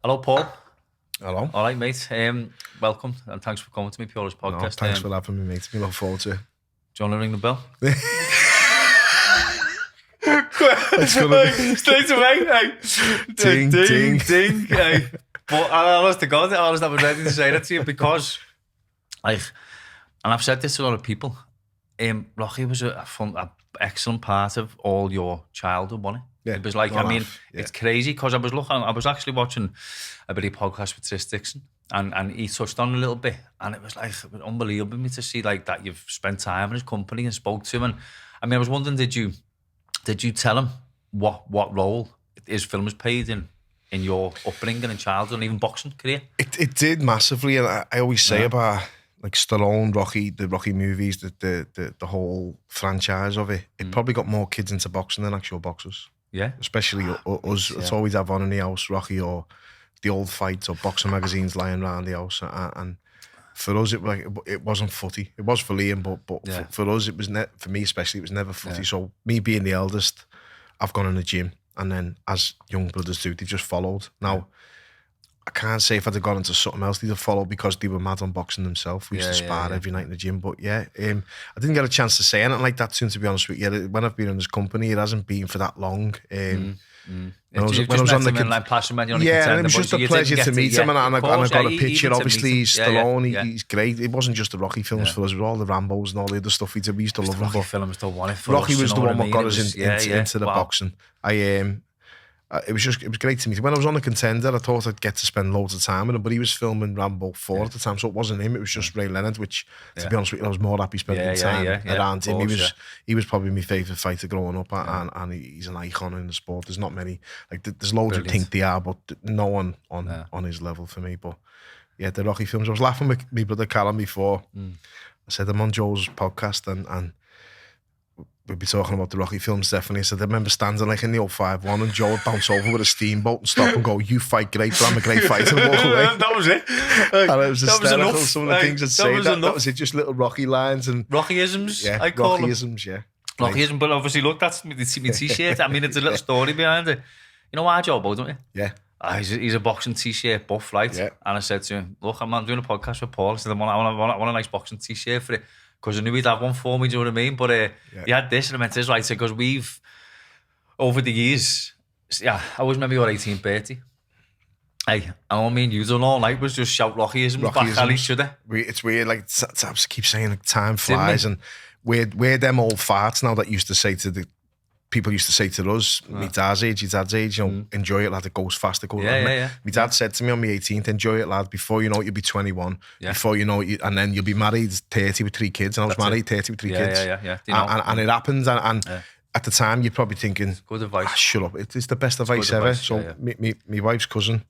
Hello, Paul. Hello. All right, mate. Welcome and thanks for coming to me, Purist podcast. No, thanks for having me, mate. We look forward to it. Do you want to ring the bell? Straight away. Ding, ding. Hey. But honest to God, I was ready to say that to you because, and I've said this to a lot of people, Rocky was an excellent part of all your childhood, wasn't it? Yeah, it was like, it's crazy because I was actually watching a bit of podcast with Tris Dixon and he touched on a little bit and it was unbelievable me to see like that you've spent time in his company and spoke to him. And I mean, I was wondering, did you tell him what role his film has played in your upbringing and childhood and even boxing career? It did massively, and I always say about like Stallone, Rocky, the Rocky movies, the whole franchise of it. It probably got more kids into boxing than actual boxers. Yeah, especially us. It's always have on in the house, Rocky or the old fights or boxing magazines lying around the house. And for us, it wasn't footy. It was for Liam, but for us, it was for me especially. It was never footy. Yeah. So me being the eldest, I've gone in the gym, and then as young brothers do, they just followed. Now, I can't say if I'd have gone into something else, they'd have followed because they were mad on boxing themselves. We used to spar every night in the gym. But I didn't get a chance to say anything like that to him, to be honest with you. When I've been in this company, it hasn't been for that long. When I was on the and it was just a pleasure to meet him, and I got a picture. Obviously, Stallone, he's great. It wasn't just the Rocky films for us; it was all the Rambos and all the other stuff we did. We used to love him. Rocky films still won it for Rocky us, was the one that got us into the boxing. It was great to meet him. When I was on the Contender, I thought I'd get to spend loads of time with him, but he was filming Rambo 4 at the time, so it wasn't him. It was just Ray Leonard, which, to be honest with you, I was more happy spending time around him. He was probably my favourite fighter growing up, and he's an icon in the sport. There's not many, like there's loads who think they are, but no one on his level for me. But yeah, the Rocky films. I was laughing with my brother Callum before. I said I'm on Joe's podcast and we'd be talking about the Rocky films, definitely. So I remember standing like in the 051 and Joe would bounce over with a steamboat and stop and go, "You fight great, but I'm a great fighter," and walk away. That was it. And it was hysterical. Some of the things I'd say, that was it, just little Rocky lines and Rockyisms, I call Rockyisms, them. Rockyism, but obviously, look, that's my t-shirt. I mean, it's a little story behind it. You know why Joe, don't you? Yeah. He's a boxing t-shirt buff, right? Yeah. And I said to him, "Look, I'm doing a podcast with Paul." I said, I want a nice boxing t-shirt for it. Because I knew he'd have one for me, do you know what I mean? But he had this, and I meant this, right? Because we've, over the years, I always remember your 18th birthday. Hey, I mean, you done all night was just shout Rockyisms back at each other. It's weird, like, I keep saying, like, time flies, and we're them old farts now that used to say to the people used to say to us, my dad's age, your dad's age, enjoy it, lad, it goes fast, it goes My dad said to me on my 18th, enjoy it, lad, before you know it, you'll be 21, before you know it, and then you'll be married 30 with 3 kids, and I was married 30 with 3 kids. And it happens, and at the time, you're probably thinking, good advice. Shut up, it's the best advice ever. So my wife's cousin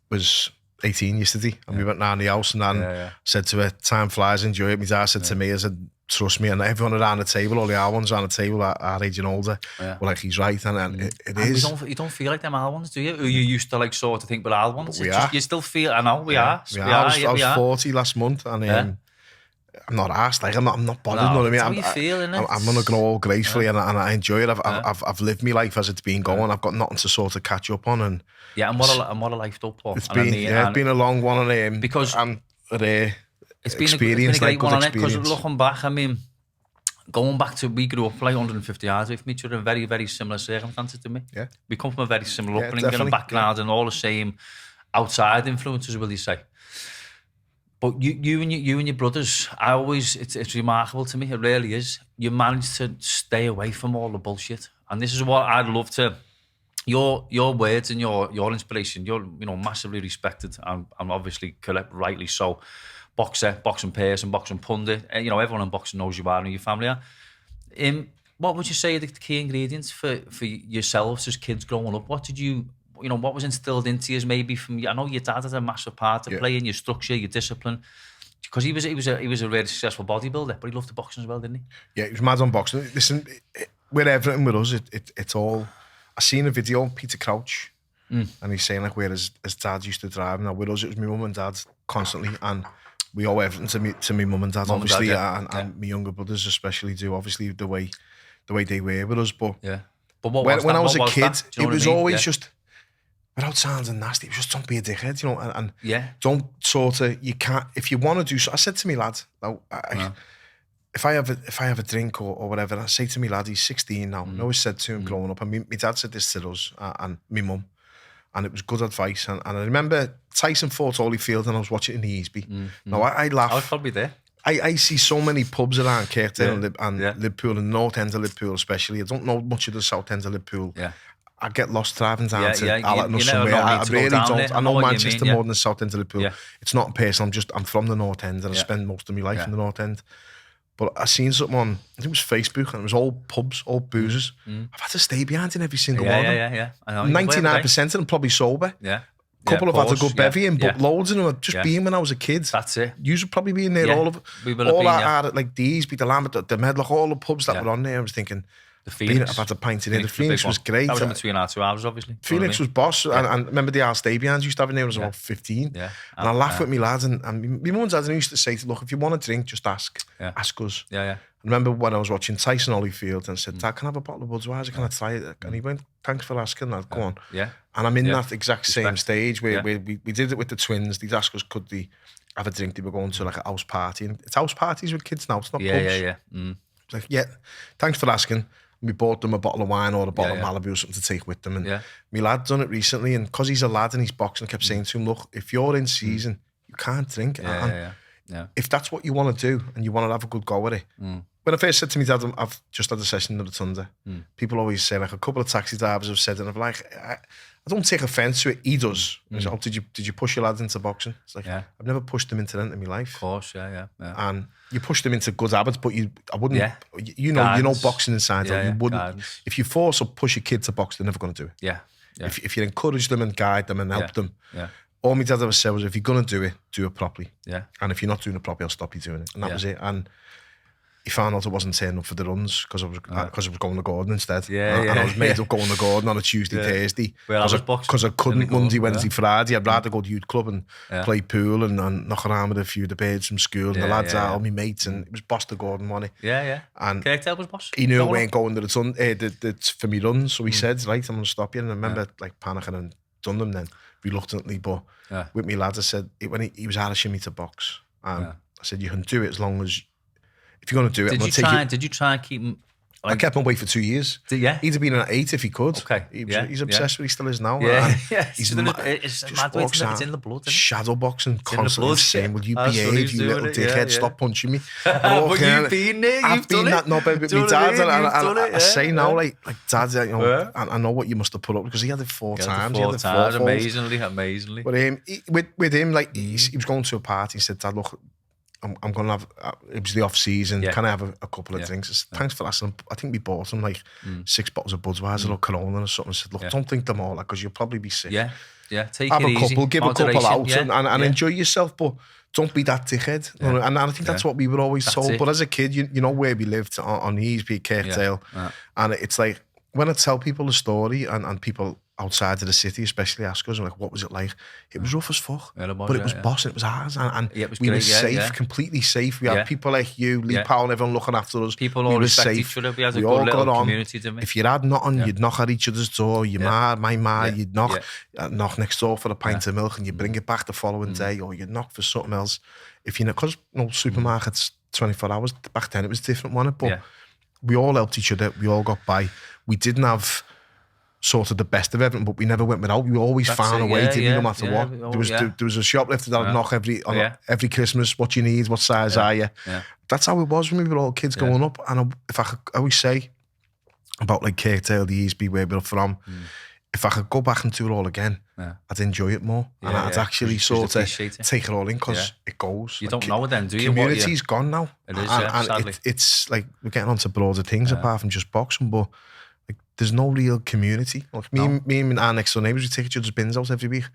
was 18 yesterday, and we went round the house, and then said to her, time flies, enjoy it. My dad said to me, I said, trust me, and everyone around the table, all the R ones around the table, our age and older, were like, he's right, and it is. You don't feel like them R ones, do you? Who you used to like sort of think, but R ones, you still feel. I know we are. I was 40 last month, and I'm not arsed, like I'm not bothered. You know what I mean? How you feel, innit? I'm gonna grow old gracefully, and I enjoy it. I've lived my life as it's been going. I've got nothing to sort of catch up on, and what a life though, Paul. It's been a long one, and because it's been a great one on it, because looking back, I mean, going back to, we grew up like 150 yards away from each other in very, very similar circumstances to me. Yeah. We come from a very similar upbringing and background and all the same outside influences, will you say. But you and your brothers, it's remarkable to me, it really is. You managed to stay away from all the bullshit. And this is what I'd love to, your words and your inspiration, you're massively respected and obviously rightly so. Boxer, boxing person, boxing pundit, everyone in boxing knows you are and your family are. What would you say are the key ingredients for yourselves as kids growing up? What did what was instilled into you maybe from you? I know your dad had a massive part to play in your structure, your discipline, because he was a really successful bodybuilder, but he loved the boxing as well, didn't he? Yeah, he was mad on boxing. Listen, with everything with us, it's all. I seen a video, Peter Crouch, and he's saying like where his dad used to drive. Now with us, it was my mum and dad constantly, and we owe everything to me mum and dad, obviously, and my younger brothers especially do, obviously, the way they were with us. But when I was a kid, it was always just without sounding nasty, just don't be a dickhead, you know, and don't sort of, you can't, if you want to do so. I said to me lad, if I have a drink or whatever, I say to me lad, he's 16 now. I always said to him growing up, and my dad said this to us and my mum, and it was good advice. And I remember Tyson fought Holyfield, and I was watching it in the Easby. Now I laugh. I was probably there. I see so many pubs around Kirkdale and Liverpool, and the north end of Liverpool especially. I don't know much of the south end of Liverpool. I get lost driving down to Allerton or somewhere. I really don't. I know Manchester more than the south end of Liverpool. It's not personal. I'm from the north end, and I spend most of my life in the north end. But I seen something on, I think it was Facebook, and it was all pubs, all boozers. I've had to stay behind in every single one of them. I know. 99% of them probably sober. A couple have had a good bevy in, but loads of them have just been when I was a kid. That's it. You should probably be in there, all of it. We will have been, at like these, the Lambert, the Medlock, all the pubs that were on there. I was thinking, the Phoenix. I've had a pint in there. The Phoenix was great. That was in between our 2 hours, obviously. Phoenix was boss. And remember the Al Stay Behinds used to have in there when I was about 15. And I laughed with my lads. And my mum and dad used to say, look, if you want a drink, just ask. Ask us. I remember when I was watching Tyson Holyfield and said, Dad, can I have a bottle of Budweiser? Can I try it? And he went, thanks for asking. I'd go on. And I'm in that exact same stage where we did it with the twins. They'd ask us, could they have a drink? They were going to like a house party. And it's house parties with kids now. It's not pubs. It's like, thanks for asking. We bought them a bottle of wine or a bottle of Malibu or something to take with them. And my lad done it recently. And because he's a lad and he's boxing, I kept saying to him, look, if you're in season, you can't drink. If that's what you want to do and you want to have a good go at it. When I first said to me dad, I've just had a session in the Thunder, people always say, like a couple of taxi drivers have said, and I'm like, I don't take offence to it. He does. Like, oh, did you push your lads into boxing? It's like, I've never pushed them into anything in my life. Of course, And you push them into good habits, but I wouldn't, you know boxing inside, you wouldn't, if you force or push your kid to box, they're never going to do it. If you encourage them and guide them and help them, all my dad ever said was, if you're going to do it properly. And if you're not doing it properly, I'll stop you doing it. And that was it. And he found out I wasn't turning up for the runs because I was going to Gordon instead. And I was made up going to Gordon on a Tuesday, Thursday. Because I couldn't Monday, Wednesday, Friday. I'd rather go to youth club and play pool and knock around with a few of the birds from school. And the lads are all my mates, and it was boss to Gordon, wasn't he? And Kirkdale was boss. He knew I weren't going to the for me runs, so he said, right, I'm going to stop you. And I remember like panicking and done them then, reluctantly. But with me lads, I said, when he was asking me to box, I said, you can do it as long as, if you're going to do it, did you try and keep him? I kept him away for 2 years. He'd have been at 8 if he could. He's obsessed with, he still is now. He's mad. It's in the blood. Shadow boxing, constantly saying, will you behave, you little dickhead, stop punching me. But you've been there, I've been that knobhead with my dad, and I say now, like Dad, you know, I know what you must have put up, because he had it 4 times. Amazingly. But with him, like, he was going to a party, he said, Dad, look, I'm going to have, it was the off season, can I have a couple of drinks? I said, thanks for asking. I think we bought him like 6 bottles of Budweiser or Corona or something. I said, look, don't drink them all, because you'll probably be sick. Take have it a couple, easy. give a couple out and enjoy yourself, but don't be that dickhead. And I think that's what we were always told. But as a kid, you know where we lived on the Easby, Kirkdale, and it's like, when I tell people the story and people outside of the city especially ask us, like, what was it like? It was rough as fuck, but it was boss and it was ours, and we were safe, completely safe. We had people like you, Lee Powell, and everyone looking after us. People all respect each other. We had a good little community, didn't we? If you had nothing, you'd knock at each other's door. My ma, you'd knock next door for a pint of milk, and you'd bring it back the following day, or you'd knock for something else. If you know, because supermarkets 24 hours back then, it was different, wasn't it? But we all helped each other. We all got by. We didn't have sort of the best of everything, but we never went without. We always found a way, didn't we, no matter what. There was a shoplifter that would knock every Christmas, what you need, what size are you. That's how it was when we were all kids growing up. And if I always say about like Kirkdale, the Easby, where we're from, if I could go back and do it all again, I'd enjoy it more. And I'd actually sort of take it all in, because it goes. You don't know it then, do you? Community's gone now. It is, and it's like, we're getting on to broader things apart from just boxing, but there's no real community. Like me and our next door neighbours, we take each other's bins out every week.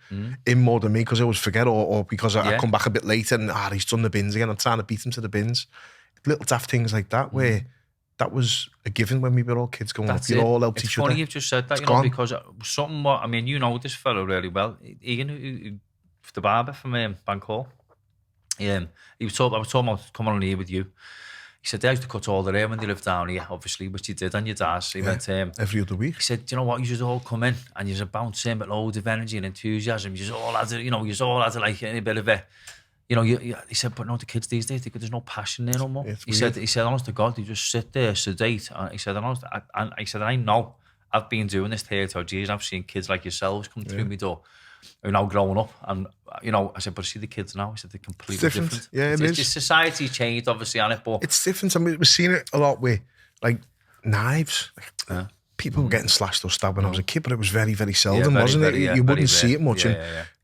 Him more than me, because I always forget, or because I come back a bit later and he's done the bins again. I'm trying to beat him to the bins. Little daft things like that, where that was a given when we were all kids going up. We all helped each other. It's funny you've just said that, because something, I mean, you know this fellow really well. Ian, the barber from Bank Hall. I was talking about coming on here with you. He said they used to cut all their hair when they lived down here, obviously, which he did on your dad's. He went, every other week. He said, do you know what, you just all come in and you just bounce in with loads of energy and enthusiasm. You just all had to, you all had to like a bit of a, he said, but no, the kids these days, there's no passion there no more. He said, honest to God, they just sit there, sedate. He said, I know, I've been doing this 30 odd years. I've seen kids like yourselves come through my door who are now growing up. And, I said, but see the kids now? He said, they're completely different. Yeah, it is. Society's changed, obviously, on it, but... It's different. I mean, we've seen it a lot with, like, knives. People were getting slashed or stabbed when I was a kid, but it was very, very seldom, wasn't it? You wouldn't see it much.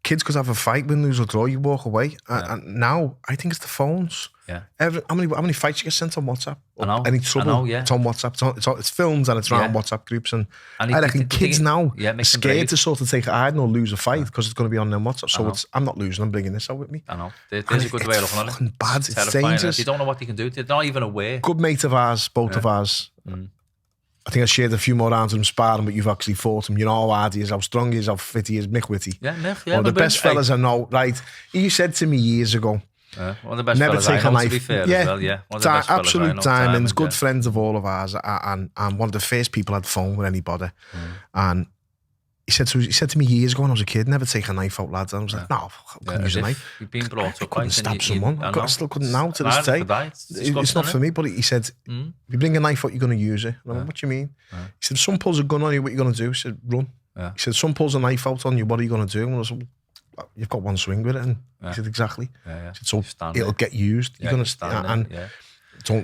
Kids could have a fight, win, lose or draw, you walk away. And now, I think it's the phones. Yeah. How many fights you get sent on WhatsApp? I know. Any trouble? It's on WhatsApp. It's filmed and it's around WhatsApp groups. And I reckon kids now are scared to sort of take a hide or lose a fight because it's going to be on their WhatsApp. So I'm not losing, I'm bringing this out with me. I know. There's a good way of looking at it. Bad. It's dangerous. They don't know what they can do. They're not even aware. Good mate of ours, both of ours. I think I shared a few more rounds with him sparring, but you've actually fought him. You know how hard he is, how strong he is, how fit he is. Mick Whitty. Yeah, Mick. One of the best fellas I know. Right. He said to me years ago, one of the best never fellas take I know, a knife. To be fair, as well, yeah. One of the best absolute diamonds, good friends of all of ours, and one of the first people I'd phone with anybody. And he said to me years ago when I was a kid, never take a knife out, lads. And I was like, no, I couldn't use a knife. You've been brought up, couldn't stab someone. I still couldn't now to this day. It's not for me, but he said, if you bring a knife out, you're going to use it. And I'm like, what do you mean? He said, if someone pulls a gun on you, what are you going to do? He said, run. He said, someone pulls a knife out on you, what are you going to do? And I was like, you've got one swing with it. And he said, exactly. He said, so it'll get used. You're going to stand and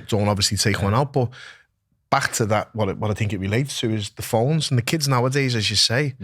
don't obviously take one out. But back to that, what I think it relates to is the phones and the kids nowadays, as you say,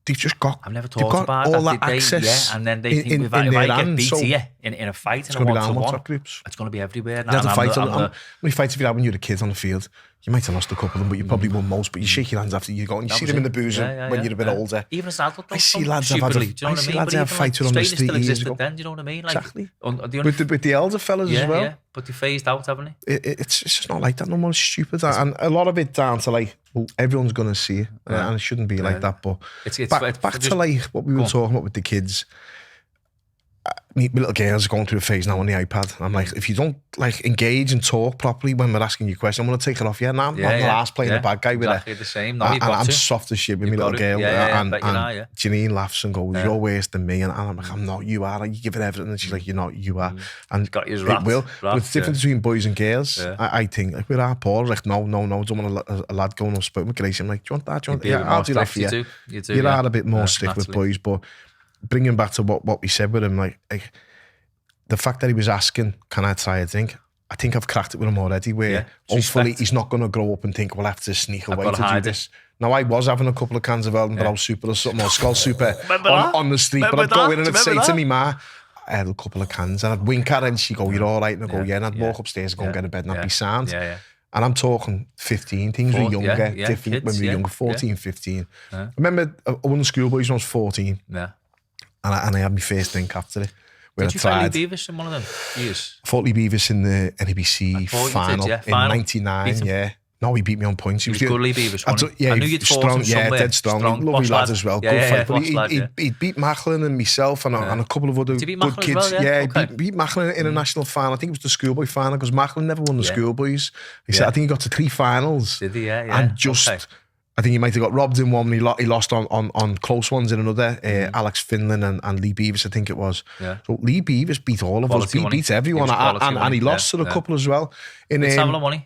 they've just got. I've never thought about all that. Access and then they think if I get beat here in a fight, it's going to be down WhatsApp groups. It's going to be everywhere. How many fights have you had when you were a kid on the field? You might have lost a couple of them, but you probably won most. But you shake your hands after you go, and you see them in the booze when you're a bit older. Even as adult, I see lads have had a fight on the street years ago. Then, do you know what I mean? Exactly. With the elder fellas as well. Yeah, but they phased out, haven't they? It's just not like that no more. It's stupid, and a lot of it down to like, well, everyone's going to see it, and it shouldn't be like that. But back to like what we were talking about with the kids. My little girl's going through a phase now on the iPad. I'm like, if you don't like engage and talk properly when we're asking you a question, I'm going to take it off. I'm not ass playing the bad guy with her. Exactly the same. No, I'm soft as shit with my little girl. And Janine laughs and goes, you're worse than me. And I'm like, I'm not, you are. You give it everything. And she's like, you're not, you are. And it will. But it's different between boys and girls. I think, like with our Paul, like, no, don't want a lad going up spoken with Grace. I'm like, do you want that? I'll do that for you. You are a bit more strict with boys, but bringing back to what we said with him, like the fact that he was asking, can I try a drink? I think I've cracked it with him already, where hopefully he's not going to grow up and think, well, I have to sneak away to do this. Now, I was having a couple of cans of Elden Brown Super or something, or Skull Super on the street, but I'd go in and I'd say to me ma, I had a couple of cans, and I'd wink at her and she'd go, you're all right? And I'd go, yeah, and I'd walk upstairs and go and get in bed and I'd be sound. And I'm talking 15, things were younger, different kids, when we were younger, 14, 15. I remember I won the schoolboys when I was 14. And I had my first drink after it. Did you fight Lee Beavis in one of them years? I fought Lee Beavis in the NABC final in 99, No, he beat me on points. He was good, Lee Beavis, I knew you'd fought strong, him somewhere. Dead strong. Lovely lad as well. Good fight. But he beat Macklin and myself and a couple of other good kids. He beat Macklin in a national final. I think it was the schoolboy final, because Macklin never won the schoolboys. He said, I think he got to 3 finals. Did he? And just... I think he might have got robbed in one, and he lost on close ones in another. Alex Finlan and Lee Beavis, I think it was. So Lee Beavis beat all of us, beat everyone, and he lost to a couple as well. Let's have a money.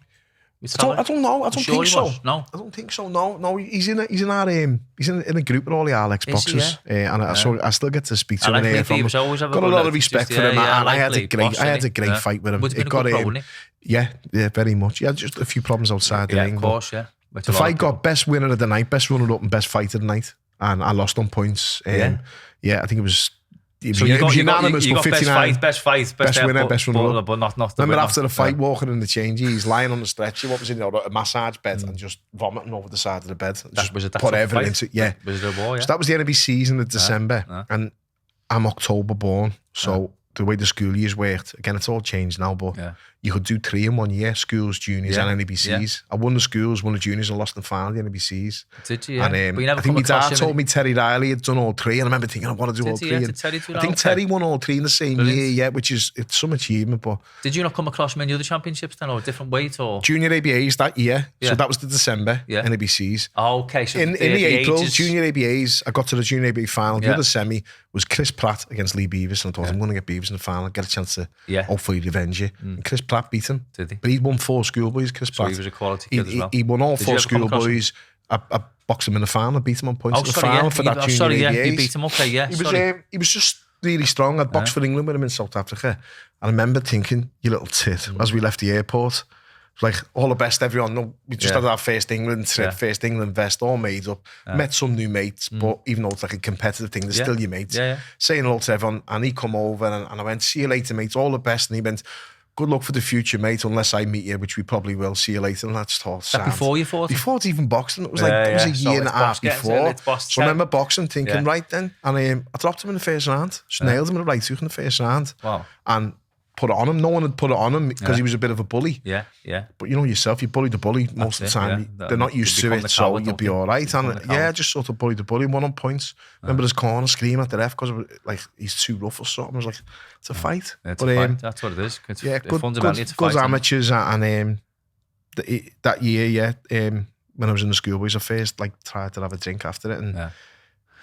I don't know. I don't think so. No, I don't think so. No. He's in a group with all the Alex boxers, and I still get to speak to him. Got a lot of respect for him, and I had a great fight with him. It got him. Yeah, very much. He had just a few problems outside the ring. Of course, The fight got best winner of the night, best runner-up and best fight of the night. And I lost on points. I think it was... So you got unanimous, but 59. Best winner, best runner-up. But not Remember after the fight, walking in the change, he's lying on the stretcher, what was it, a massage bed, and just vomiting over the side of the bed. Just put everything into it. Was it a war, So that was the NBC season of December. And I'm October born, so... The way the school years worked, again, it's all changed now, but you could do 3 in 1 year, schools, juniors and NABCs. I won the schools, won the juniors and lost the final, the NABCs. Did you? Yeah. And but you never I think my dad told him me Terry Riley had done all 3, and I remember thinking, I want to do all 3. I think Terry won all 3 in the same year, yeah, which is it's some achievement. But did you not come across many other championships then, or a different weight, or junior ABAs that year? So that was the December NABCs. Oh, okay. So in the April, junior ABAs, I got to the junior ABA final. The other semi was Chris Pratt against Lee Beavers, and I thought I'm going to get Beavers in the final, get a chance to hopefully revenge you. And Chris Pratt beat him. Did he? But he'd won 4 schoolboys, Chris Pratt. So he was a quality kid as well. He won all 4 schoolboys. I boxed him in the final, beat him on points in the final for that junior ABAs. You beat him, okay, yeah. He was just really strong. I'd boxed for England with him in South Africa. And I remember thinking, you little tit, as we left the airport, it was like, all the best, everyone. No, we just had our first England trip, first England vest, all made up. Met some new mates, but even though it's like a competitive thing, they're still your mates. Saying hello to everyone, and he come over, and I went, see you later, mates, all the best. And he went, good luck for the future, mate, unless I meet you, which we probably will. See you later. And I just thought, before you fought? Before it's even boxing. It was like, it was a year and a half before. So I remember boxing, thinking, right then. And I dropped him in the first round. Just nailed him in the right hook in the first round. Wow. And put it on him. No one had put it on him because he was a bit of a bully. Yeah. But you know yourself, you bully the bully most of the time. They're not used to it, so you'll be all right. And I just sort of bullied the bully, won on points. Remember his corner screaming at the ref because like he's too rough or something. I was like, it's a fight. It's a fight. That's what it is. It's good amateurs. And that year, when I was in the schoolboys, I first tried to have a drink after it, and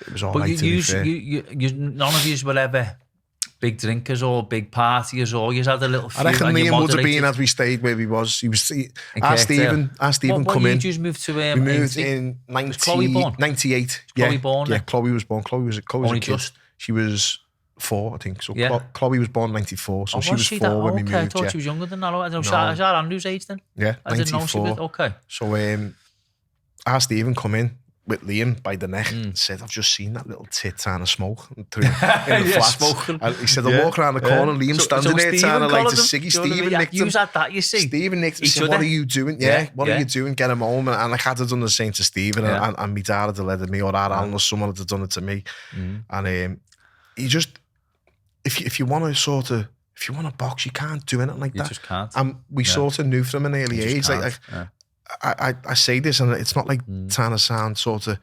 it was all right. But none of you were ever big drinkers or big partiers, or you had a little few. I reckon Liam would have been as we stayed where he was. Our Stephen come in. What moved to we moved in 98. Chloe born? Yeah, Chloe was born. Chloe was a kid. Just? She was 4, I think. So Chloe was born 94, so she was 4 when we moved. I thought she was younger than that. I don't know. Is that Andrew's age then? Yeah, 94. I didn't know she was. Okay. So our Stephen come in with Liam by the neck and said, I've just seen that little tit trying to smoke in the flats. He said, I walk around the corner, Liam standing there trying to light a ciggy. Stephen nicked him. You had that, you see. Stephen nicked him. He said, what are you doing? What are you doing? Get him home. And I had done the same to Stephen, and my dad had led me, or Alan, or someone had done it to me. And he just, if you want to box, you can't do anything like that. You just can't. And we sort of knew from an early age, I say this, and it's not like trying to sound sort of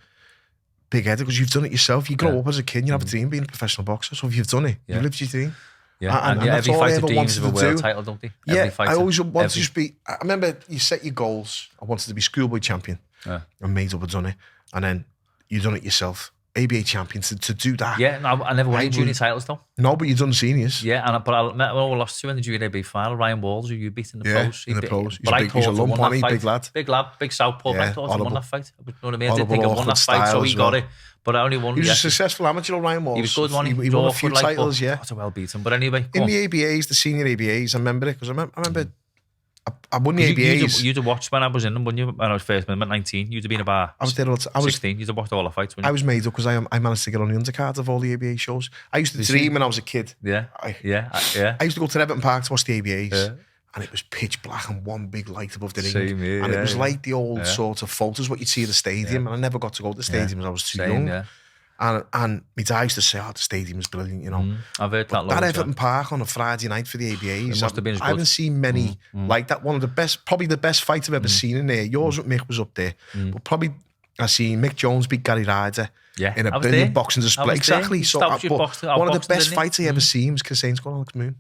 big-headed, because you've done it yourself. You grow up as a kid, you have a dream being a professional boxer. So if you've done it, you've lived your dream. Yeah, and every fighter dreams of a world title, don't they? I always wanted to just be. I remember you set your goals. I wanted to be schoolboy champion. And made up had done it, and then you done it yourself. ABA champion to do that. Yeah, no, I never won any junior titles though. No, but you've done seniors. Yeah, but I lost 2 in the junior ABA final. Ryan Walls, who you beat in the pros. In the pros. He's a lump on, big lad. Big southpaw. I thought he won that fight. You know what I mean? I didn't think I won that fight, so he got it. But I only won. He was a successful amateur, Ryan Walls. He was good, he won a few titles, That's a well beaten. But anyway, in the ABAs, the senior ABAs, I remember it, because I remember I won the ABAs. You'd have watched when I was in them, wouldn't you? When I was first, when I was 19, you'd have been about 16. You'd have watched all the fights, wouldn't you? I was made up because I managed to get on the undercard of all the ABA shows. I used to dream when I was a kid. I used to go to Everton Park to watch the ABAs. And it was pitch black and one big light above the ring. And it was like the old sort of photos, what you'd see at the stadium. And I never got to go to the stadium because I was too young. And my dad used to say, the stadium is brilliant, you know. I've heard that. That Everton Park on a Friday night for the ABAs, must have been I haven't seen many like that. One of the best, probably the best fight I've ever seen in there. Yours with Mick was up there. But probably I seen Mick Jones beat Gary Ryder in a brilliant boxing display. Exactly. So one of the best fights I ever seen was Kasane's got Alex Moon.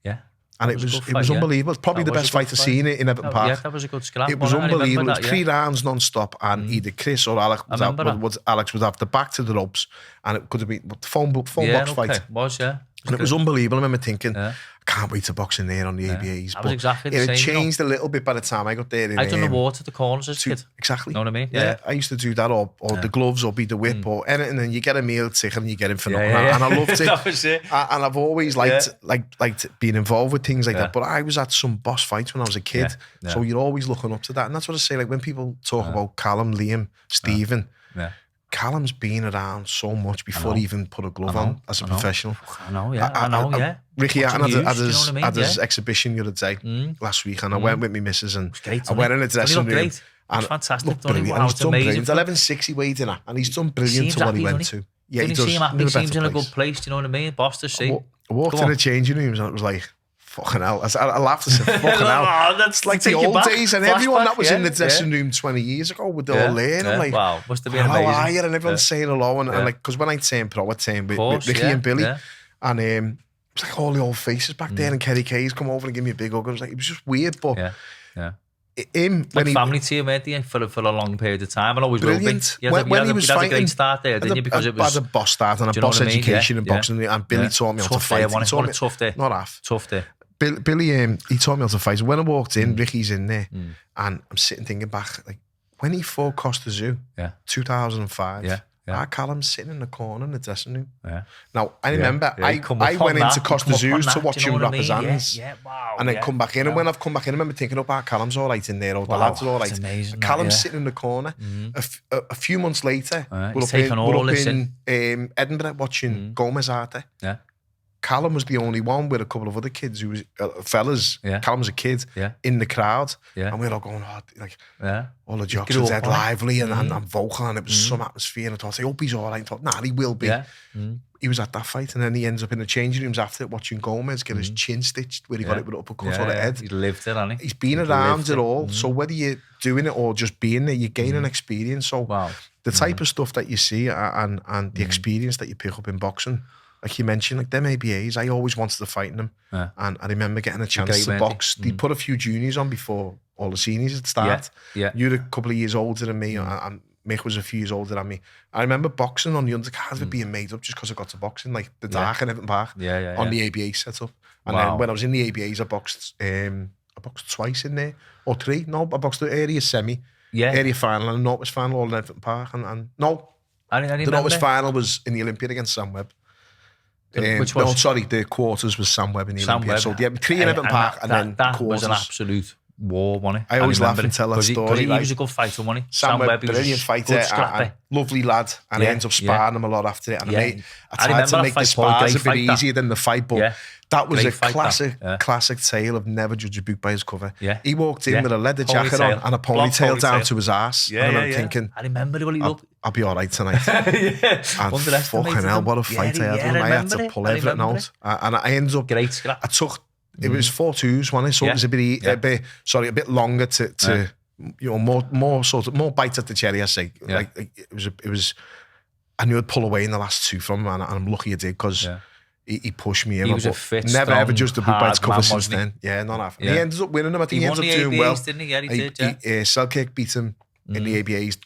Yeah. And it was unbelievable. It's probably the best fight I've seen in Everton Park. Yeah, that was a good scrap. It was unbelievable. It was 3 rounds non-stop, and either Chris or Alex would have the back to the ropes, and it could have been the phone box fight. It was, yeah. And it was unbelievable. I remember thinking, I can't wait to box in there on the ABAs. That was exactly the same. It changed a little bit by the time I got there. I done the water, the corners as a kid. Exactly. Know what I mean? Yeah. I used to do that, or the gloves, or be the whip, or anything, and you get a meal ticket and you get him for nothing. And I loved it. That was it. And I've always liked being involved with things like that. But I was at some boss fights when I was a kid, so you're always looking up to that. And that's what I say, like when people talk about Callum, Liam, Stephen, Callum's been around so much before he even put a glove on as a professional. I know. Ricky Hatton had his exhibition the other day, last week, and I went with my missus, and I went in a dressing room. And fantastic. Looked brilliant. And he's done brilliant. 11.6 he weighed in at, and he's done brilliant to what he went to. Yeah, he does. He seems in a good place, do you know what I mean? Boss to see. I walked in the changing rooms and it was like, fucking hell. I laughed and said, fucking hell. That's like the old days, and everyone that was in the dressing room 20 years ago with all there. And I'm like, wow, must have been amazing. How are you? And everyone's saying hello. And like, because when I turned pro, I turned with Ricky and Billy. And it was like all the old faces back there. And Kerry Kay's come over and give me a big hug. It was just weird, but him, like family team, weren't you, for a long period of time, and always will be. When he was fighting, a great start there, didn't you? Because it was a boss start and a boss education in boxing, and Billy taught me how to fight. What a tough day. Not half. Tough day. Billy, he taught me how to fight. When I walked in, Ricky's in there, and I'm sitting thinking back, like when he fought Costa Zoo, 2005. Callum's sitting in the corner in the dressing room. Now, I remember I went into Costa Zoo's to watch him wrap his hands and then come back in. And when I've come back in, I remember thinking, Callum's all right in there, the lads are all right. Amazing, Callum's sitting in the corner. A few months later, we're up in Edinburgh watching Gomez Arte. Callum was the only one with a couple of other kids who was fellas. Callum was a kid in the crowd, and we were all going, all the jocks were dead lively and vocal, and it was some atmosphere. And I thought, I hope he's all right. I thought, nah, he will be. He was at that fight, and then he ends up in the changing rooms after it, watching Gomez get his chin stitched where he got it with an uppercut on the head. He lived it, hasn't he? He's been around it all. So whether you're doing it or just being there, you're gaining experience. So the type of stuff that you see and the experience that you pick up in boxing. Like you mentioned, like them ABAs, I always wanted to fight in them. And I remember getting a chance to box. They put a few juniors on before all the seniors had started. You're a couple of years older than me, and Mick was a few years older than me. I remember boxing on the undercard of being made up just because I got to boxing, like the Dark and Everton Park on the ABA setup. And then when I was in the ABAs, I boxed twice in there, or three. No, I boxed the area semi, area final, and the Northwest final all in Everton Park. And the Northwest final was in the Olympia against Sam Webb. Which was? No, sorry, the quarters was Sam Webb in the Olympia. So yeah, 3 in Everton Park, and then that quarters. was an absolute war, wasn't it? I always laugh and tell that story. He was a good fighter, wasn't he? Sam Webb, brilliant fighter, and lovely lad, and I ended up sparring him a lot after it. And I tried to make the spars a bit easier than the fight, but that was a classic tale of never judge a book by his cover. He walked in with a leather jacket on and a ponytail down to his ass, and I'm thinking, I remember what he looked. I'll be all right tonight. And fucking hell, what a fight I had. I had to pull everything out, and I ended up. Great scrap. I took. It was 4-2s, wasn't it? So it was a bit longer to more bites at the cherry, I say. Like it was. I knew I'd pull away in the last 2 from him, and I'm lucky I did because he pushed me in. He was a fit, never strong, ever just a boot bites cover since then. Yeah, not half. He ended up winning them. I think he ended up doing well. Didn't he? Yeah, he did. Selkirk beat him in the ABAs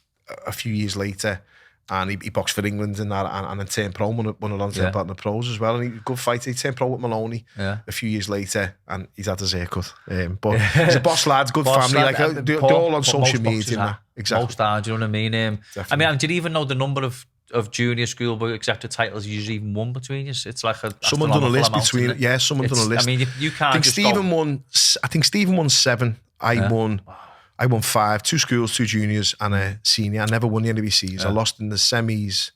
a few years later. And he boxed for England and that, and then turned pro, won a long time part in the pros as well. And he was a good fighter. He turned pro with Maloney a few years later, and he's had his haircut. But he's a boss lad, good family. Like they're all on social media. Exactly. Most are, do you know what I mean? I mean, did you even know the number of junior schoolboy accepted titles usually even won between you? It's like someone done a list between. Yeah, someone done a list. I mean, you can't. I think Stephen won 7. I won 5, 2 schools, 2 juniors, and a senior. I never won the NWCs. I lost in the semis,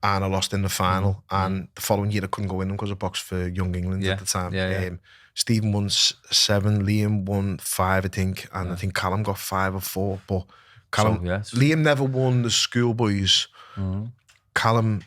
and I lost in the final. And the following year, I couldn't go in them because I boxed for Young England at the time. Stephen won 7, Liam won 5, I think, and I think Callum got 5 or 4. But Liam never won the schoolboys. Callum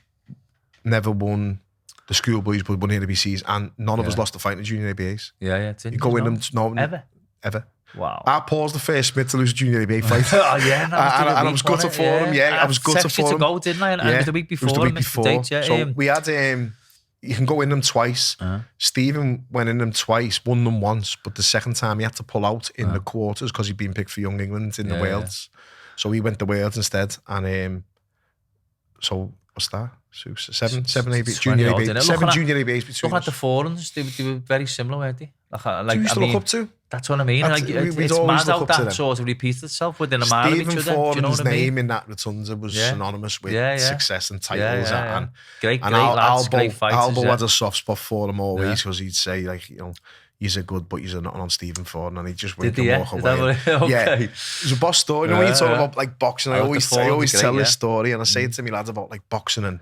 never won the schoolboys, but won the NWCs, and none of us lost the fight in the junior ABAs. You go in them, ever. Wow. I paused the first Smith to lose a junior ABA fight. And I was gutted for him. I was gutted for him. To go, didn't I? And it was the week before. It was the week before. So we had, you can go in them twice. Stephen went in them twice, won them once, but the second time he had to pull out in the quarters because he'd been picked for Young England in the Worlds. So he went to Wales instead. And so what's that? 7 ABAs, junior ABAs. 7 junior ABAs between us. Look at the forums, they were very similar, weren't they? Like, used to look up to? That's what I mean. It's mad how that sort of repeats itself within a mile of each other. Stephen Foran's name in that rotunda was synonymous with success and titles. And great lads, great fighters. Albo had a soft spot for him always because he'd say, like, you know, he's a good, but he's nothing on Stephen Foran, and he'd just wink and walk away. It was a boss story. You know, when you talk about like boxing, I always tell this story, and I say it to me lads about like boxing and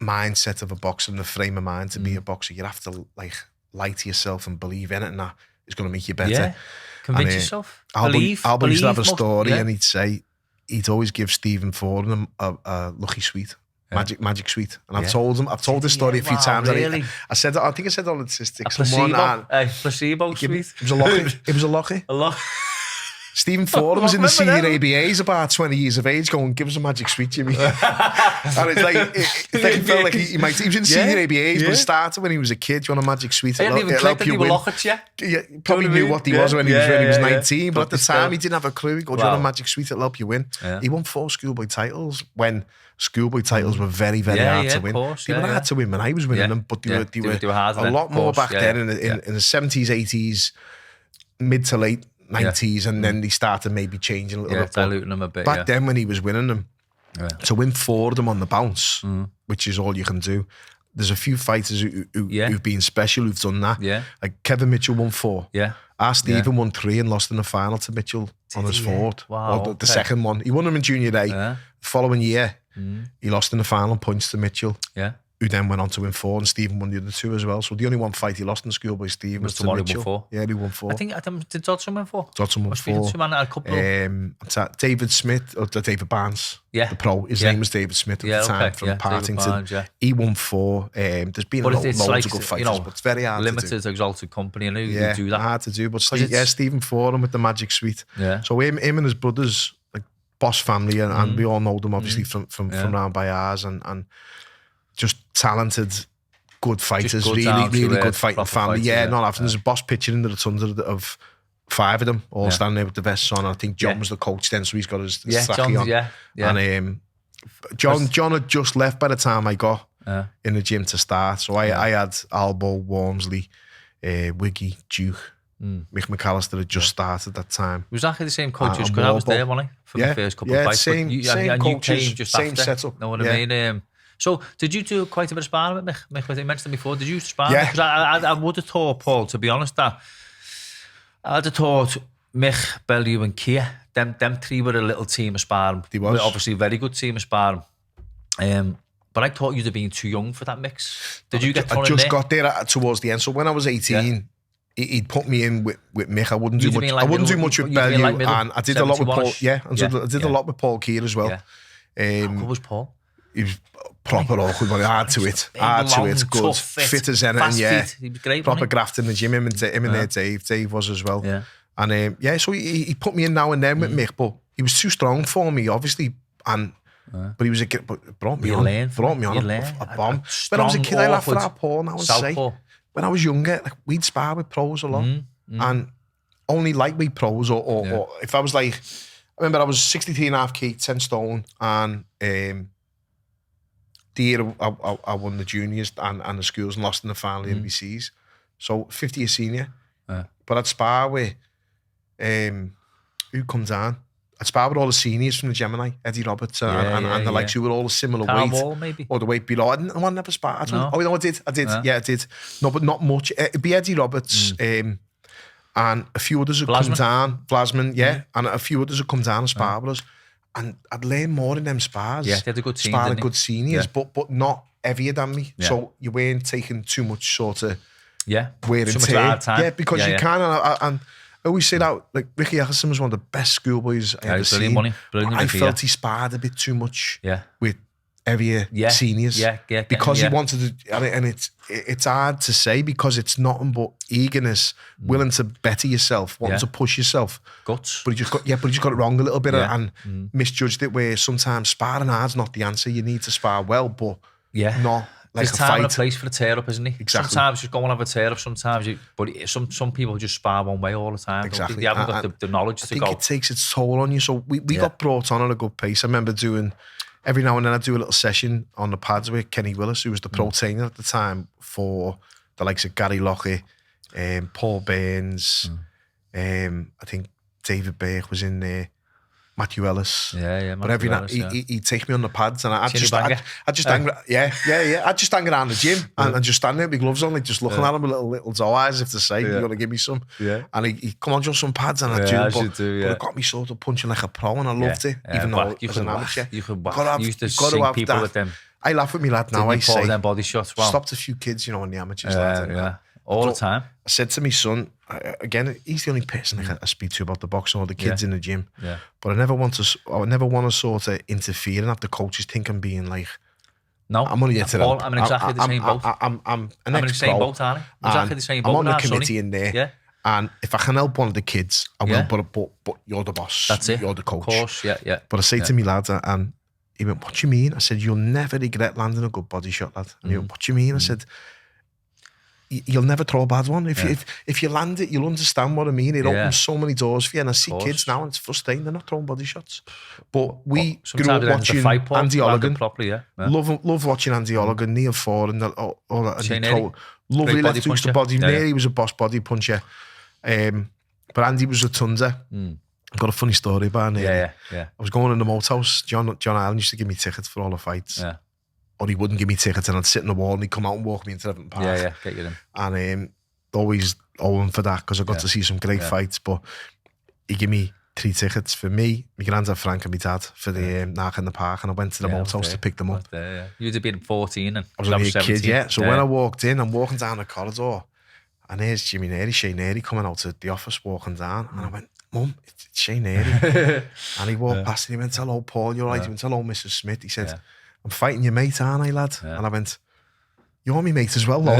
mindset of a boxer and the frame of mind to be a boxer. You have to like lie to yourself and believe in it, and that is going to make you better. Convince yourself. Albo used to have a story, and he'd say he'd always give Stephen Foran a lucky sweet. Magic Sweet, and I've told this story a few times. Really? I think I said on the statistics. Placebo Sweet. It was a locky. It was a locky. A lock. Stephen Ford was in the senior ABAs about 20 years of age going, give us a Magic Sweet, Jimmy. And it's like, he felt like he was in the senior ABAs, but it started when he was a kid. You want a Magic Sweet? I didn't even click that he would lock it, yeah, probably knew what he was when he was 19, but at the time he didn't have a clue. He goes, you want a Magic Sweet, it'll help you win. He won 4 schoolboy titles when schoolboy titles were very, very hard to win. People had to win when I was winning them, but they were a lot more back then in the 70s, 80s, mid to late 90s, and then they started maybe changing a little bit. Diluting them a bit. Back then, when he was winning them, to win 4 of them on the bounce, which is all you can do. There's a few fighters who've been special who've done that. Yeah. Like Kevin Mitchell won 4. Yeah. Stephen won 3 and lost in the final to Mitchell on his 4th. Wow. Or the second one. He won them in junior day. The following year, he lost in the final points to Mitchell. Yeah. Who then went on to win 4, and Stephen won the other 2 as well. So the only one fight he lost in schoolboy Steve was to Mitchell. Won 4. Yeah, he won 4. I think did Dodson win 4? Dodson won 4. A couple David Smith or David Barnes, the pro. His name was David Smith at the time from Partington. Barnes, he won 4. There's been loads of good fighters, but it's very hard limited to do. Limited, exalted company, and who do that? Hard to do. But Stephen Fordham with the Magic Sweet. Yeah. So him and his brothers, like Boss family, and we all know them obviously from round by ours, and just talented, good fighters, really good fighting family. Not often. There's a Boss picture in the rotunda of 5 of them all standing there with the vests on. I think John was the coach then, so he's got his sacky on. And John had just left by the time I got in the gym to start. So I had Albo, Wormsley, Wiggy, Duke, Mick McAllister had just started at that time. Was that the same coaches? Because I was there, wasn't I? For the first couple of fights. Same coaches, just same after, setup. Know what I mean? So, did you do quite a bit of sparring with Mick? You mentioned before. Did you spar? Yeah. Because I would have thought, Paul, to be honest, that I'd have thought Mick, Bellew and Kia, them 3 were a little team of sparring. They was. Obviously a very good team of sparring. But I thought you'd have been too young for that mix. Did you get thrown in there? I just got there towards the end. So when I was 18, he'd put me in with Mick. I wouldn't do much. I wouldn't do much with Bellew, and I did a lot with Paul. Yeah, and I did a lot with Paul Keir as well. How good was Paul? He was proper awkward, but hard to it, good, tough, fit as anything, he was great, proper graft in the gym. Him and there, Dave was as well. Yeah. And so he put me in now and then with Mick, but he was too strong for me, obviously, and but he was brought me on a bomb. When I was a kid, I laughed at that Paul, and I would say, when I was younger, like, we'd spar with pros a lot, and only lightweight pros, or if I was like, I remember I was 63.5 kg, 10 stone, and the year I won the juniors and the schools and lost in the final NBCs. So 50 a senior. But I'd spar with who comes down? I'd spar with all the seniors from the Gemini, Eddie Roberts and the likes who were all a similar weight. Wall, maybe. Or the weight below. I never sparred. No. Oh, no, I did. No. Yeah, I did. No, but not much. It'd be Eddie Roberts and a few others would come down. Blasman, and a few others would come down and spar with us. And I'd learn more in them spars. Yeah, they had a good team, sparring good seniors, but not heavier than me. Yeah. So you weren't taking too much sort of wear and tear. Yeah, because you can. And I always say that, like, Ricky Ellison was one of the best schoolboys I ever seen. Brilliant. I felt he sparred a bit too much with heavier seniors. Because he wanted to, and it's hard to say because it's nothing but eagerness, willing to better yourself, wanting to push yourself. Guts. But he just got it wrong a little bit and misjudged it, where sometimes sparring hard's not the answer. You need to spar well, but not like there's a time fight. And a place for a tear-up, isn't he? Exactly. Sometimes just go and have a tear-up, but some people just spar one way all the time. Exactly. They haven't got the knowledge to go. I think it takes its toll on you. So we got brought on at a good pace. I remember doing, every now and then I'd do a little session on the pads with Kenny Willis, who was the pro trainer at the time for the likes of Gary Lockie, Paul Burns, I think David Burke was in there, Matthew Ellis. But every night he'd take me on the pads and I'd just hang I'd just hang around the gym and just stand there with my gloves on, like just looking at him with little doe eyes, if to say, you're gonna give me some. And he'd come on, just some pads and I'd but it got me sort of punching like a pro and I loved it, even though as an amateur. You used to see people with them. I laugh with me lad now, I say them body shots. Wow. Stopped a few kids, in the amateurs. All the time. I said to my son, again, he's the only person I speak to about the boxing, or the kids in the gym. But I never want to sort of interfere and have the coaches think I'm being like No, I'm only here to Paul, I'm in exactly the same boat. I'm in the same boat, aren't I? Exactly the same boat. I'm on the committee in there. Yeah. And if I can help one of the kids, I will, but you're the boss. That's it. You're the coach. Of course, yeah. But I say to me lads, and he went, what do you mean? I said, you'll never regret landing a good body shot, lad. And he went, what do you mean? I said, you'll never throw a bad one. If you land it, you'll understand what I mean. It opens so many doors for you. And I see kids now, and it's frustrating. They're not throwing body shots. But we grew up watching Andy Olligan. Love watching Andy Olligan, Neil Ford, and all that. Lovely left hooks to body. Neri was a boss body puncher. But Andy was a tonser. I've got a funny story about Neri. I was going in the moat house. John Allen used to give me tickets for all the fights. Or he wouldn't give me tickets, and I'd sit on the wall and he'd come out and walk me into Everton Park. Get you in. And always owe him for that, because I got to see some great fights. But he gave me 3 tickets for me, my granddad Frank, and my dad for the Narc in the Park, and I went to the moat house to pick them up. You'd have been 14 and I was only a kid, So when I walked in, I'm walking down the corridor, and there's Jimmy Neri, Shane Neri, coming out of the office walking down, and I went, Mum, it's Shane Neri. And he walked past and he went, hello Paul, you're right. He went, hello Mrs. Smith. He said, I'm fighting your mate, aren't I, lad? And I went, you're my mate as well, though.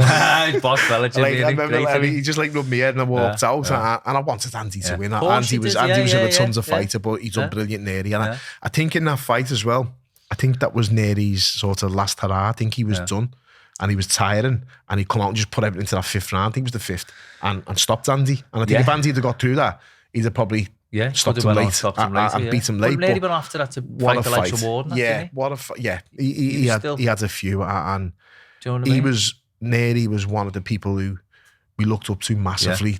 Boss fella, Jimmy. I remember he just rubbed me head and I walked out, and I wanted Andy to win. Andy was a tons of fighter, but he's done brilliant, Neri. And I think in that fight as well, I think that was Neri's sort of last hurrah. I think he was done, and he was tiring, and he come out and just put everything into that 5th round. I think it was the 5th, and stopped Andy. And I think if Andy had got through that, he'd have probably stopped him late and beat him late. But Neri went after that to fight the likes of Warden. What a fight. Yeah, he had a few, and do you know what I mean? Neri was one of the people who we looked up to massively.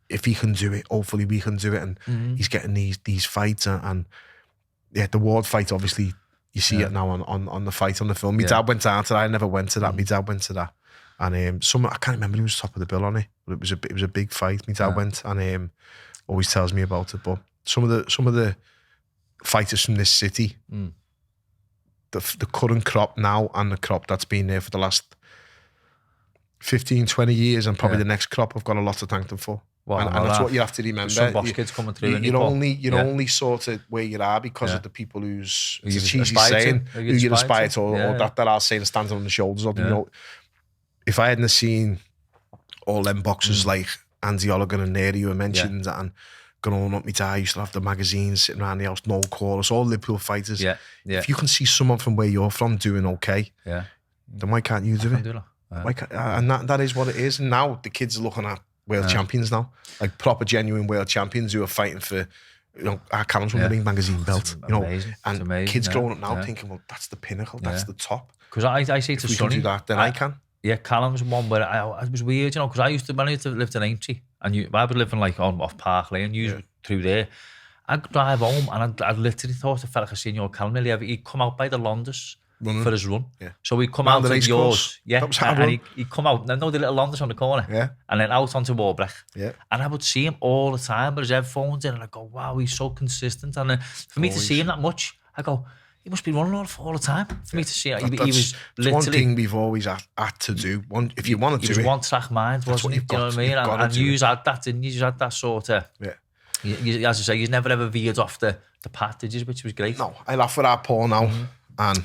If he can do it, hopefully we can do it. And he's getting these fights, and the Ward fight, obviously, you see it now on the fight on the film. My dad went down to that. I never went to that. My dad went to that. And I can't remember who was top of the bill on it, but it was a big fight. My dad went, and always tells me about it. But some of the fighters from this city, the current crop now, and the crop that's been there for the last 15, 20 years, and probably the next crop, I've got a lot to thank them for. And that's what you have to remember. Some boss kids coming through. You're only sort of where you are because of the people who's, it's a cheesy saying, who you aspire to, or that are saying standing on the shoulders of them. You know, if I hadn't seen all them boxers like Andy Olligan and Neri, who I mentioned, and growing up, my dad used to have the magazines sitting around the house, no callers, all Liverpool fighters. If you can see someone from where you're from doing okay, then why can't you do it? And that is what it is. And now the kids are looking at world champions now, like proper genuine world champions who are fighting for, you know, our Callum's won the Ring magazine belt, you know, and amazing, kids growing up now thinking, well, that's the pinnacle, that's the top. Because I say to Sonny, do that, then I can. Yeah, Callum's one where it was weird, you know, because when I used to live in Aintree, and I was living like off Park Lane, you through there, I'd drive home and I'd literally thought I felt like I seen your Callum nearly he'd come out by the Londis for his run. So he'd come out to yours, and he'd come out, no, the little Londis on the corner, and then out onto Warbrecht. And I would see him all the time with his headphones in, and I go, wow, he's so consistent. And for me to see him that much, I go, he must be running all the time. For me to see him, he was literally one thing we've always had to do. If you want to do it, he was one track mind, wasn't he? You know what I mean? And you had that, didn't you? You had that sort of as I say, he's never ever veered off the path, did you? Which was great. No, I laugh at that Paul now, and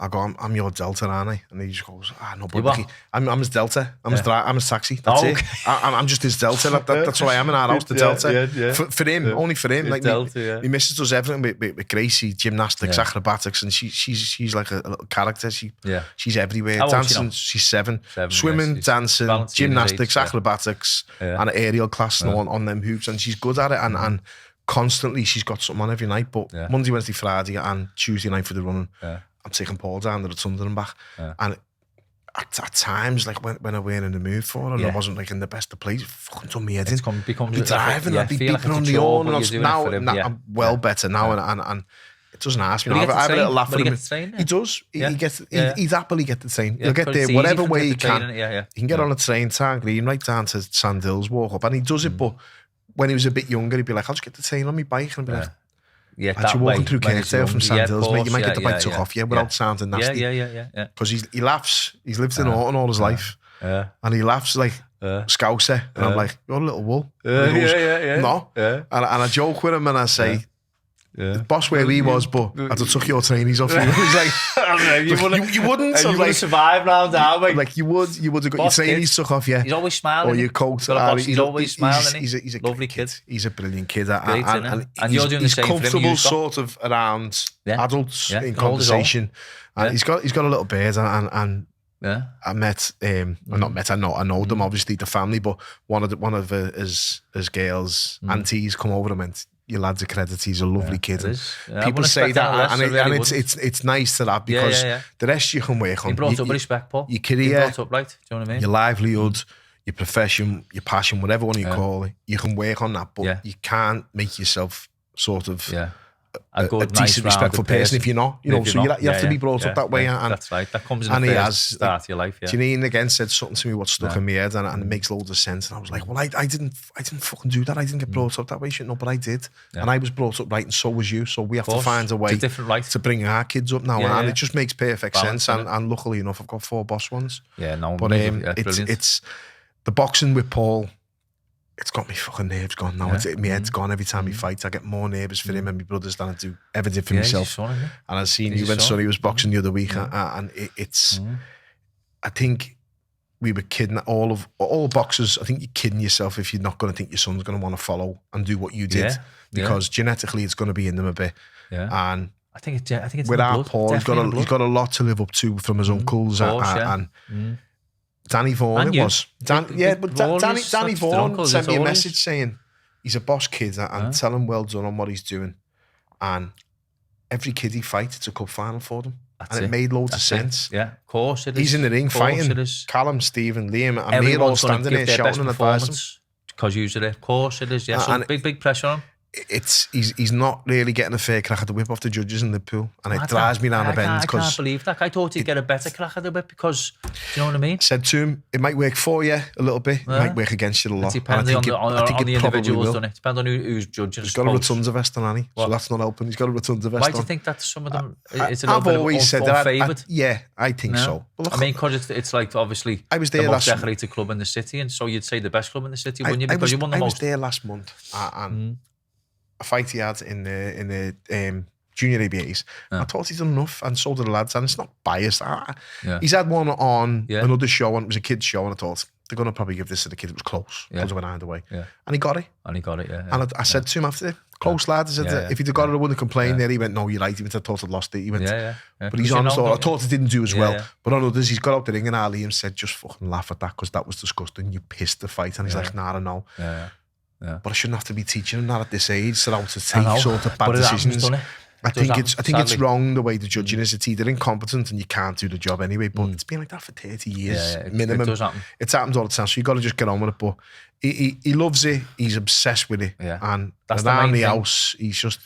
I go, I'm your Delta, aren't I? And he just goes, no, but I'm his Delta. I'm his taxi. That's it. I'm just his Delta. That's what I am in our house, the Delta. For him, only for him. Like Delta, he missus does everything with Gracie, gymnastics, acrobatics, and she's like a little character. She's everywhere. Dancing, she's seven. Swimming, dancing, gymnastics, acrobatics, and an aerial class on them hoops, and she's good at it. And constantly, she's got something on every night. But Monday, Wednesday, Friday, and Tuesday night for the running. I'm taking Paul down to the Thunder and back. And at times, like when I weren't in the mood for it, and I wasn't like in the best of place, fucking done me head in. Be driving, I'd be beeping on the horn. Now I'm well better now, and it doesn't ask me. I have a little laugh at him. He does. He'd happily get the train. He'll get there whatever way he can. He can get on a train, Town Green, right down to Sandhills, walk up, and he does it. But when he was a bit younger, he'd be like, I'll just get the train on my bike, and I'd be like, as you're walking through Kirkdale from Sandhills, mate, you might get the bike took off without sounding nasty. Because he laughs. He's lived in Orton all his life. And he laughs like Scouser. And I'm like, you're a little wool. And he goes, no. And I joke with him and I say, the boss where he was, but I took your trainees off you. He's like, you wouldn't. You would survive round now, mate. Like you would have got your trainees took off you. He's always smiling. Or your coat. He's always smiling. He's a lovely kid. He's a brilliant kid. Great, and you're doing the same for him. He's comfortable sort of around adults in conversation. And he's got a little beard and I met not met, I know them, obviously the family, but one of his girls aunties come over and went, your lad's a credit, he's a lovely kid. People say that and it's nice to that, because the rest you can work on. He brought up respect, Paul. Your career, brought up right, do you know what I mean? your livelihood, your profession, your passion, whatever one you call it, you can work on that, but you can't make yourself sort of a good, decent, respectful person if you're not, you have to be brought up that way. And that's right. That comes in the first start of your life. Janine again said something to me what stuck in my head, and it makes loads of sense. And I was like, well, I didn't fucking do that. I didn't get brought up that way. Shit, no, but I did. And I was brought up right, and so was you. So we have to find a way to bring our kids up now, and it just makes perfect sense. And luckily enough, I've got 4 boss ones. But it's the boxing with Paul. It's got me fucking nerves gone now. My head's gone every time he fights. I get more nervous for him and my brothers than I do ever did for myself. And I've seen you when Sonny was boxing the other week, and it's. I think we were kidding all boxers. I think you're kidding yourself if you're not going to think your son's going to want to follow and do what you did, because genetically it's going to be in them a bit. And I think it's with our Paul, he's got a lot to live up to from his uncles and. Danny Vaughan, Danny Vaughan sent me a message saying he's a boss kid and tell him well done on what he's doing. And every kid he fights, it's a cup final for them. It made loads of sense. Yeah, of course it is. He's in the ring fighting Callum, Stephen, Liam, and we're all standing there shouting and advising. Because usually, of course it is. Yeah, so big pressure on him. He's not really getting a fair crack at the whip off the judges in Liverpool, and it drives me down the bend. I can't believe that. I thought he'd get a better crack at the whip because, do you know what I mean? Said to him, it might work for you a little bit, it might work against you a lot. It depends on the individuals, doesn't it? Depends on who's judging. He's got a Rotunda vest on, Annie, so that's not helping. He's got a Rotunda vest on. Why do you think that some of them, it's a little bit unfavoured? Yeah, I think so. I mean, because it's like, obviously, I was there the most decorated club in the city, and so you'd say the best club in the city, wouldn't you? Because you won the most. I was there last month, and a fight he had in the junior ABAs. I thought he'd done enough, and so did the lads, and it's not biased. He's had one on another show, and it was a kid's show, and I thought they're going to probably give this to the kid. It was close. It went either way. And he got it. And I said to him after, close lad, I said, if he'd have got it, I wouldn't complain there. He went, no, you're right. He went, I thought I'd lost it. He went, but he's honest. I thought he didn't do as well. But on others, he's got out the ring, and Liam said, just fucking laugh at that, because that was disgusting. You pissed the fight. And he's like, nah, I don't know. But I shouldn't have to be teaching him that at this age, so how to take sort of bad decisions. I think it's wrong the way the judging is. It's either incompetent and you can't do the job anyway, but it's been like that for 30 years minimum. It does happen. It's happened all the time, so you got to just get on with it. But he loves it. He's obsessed with it, and around the house, he's just.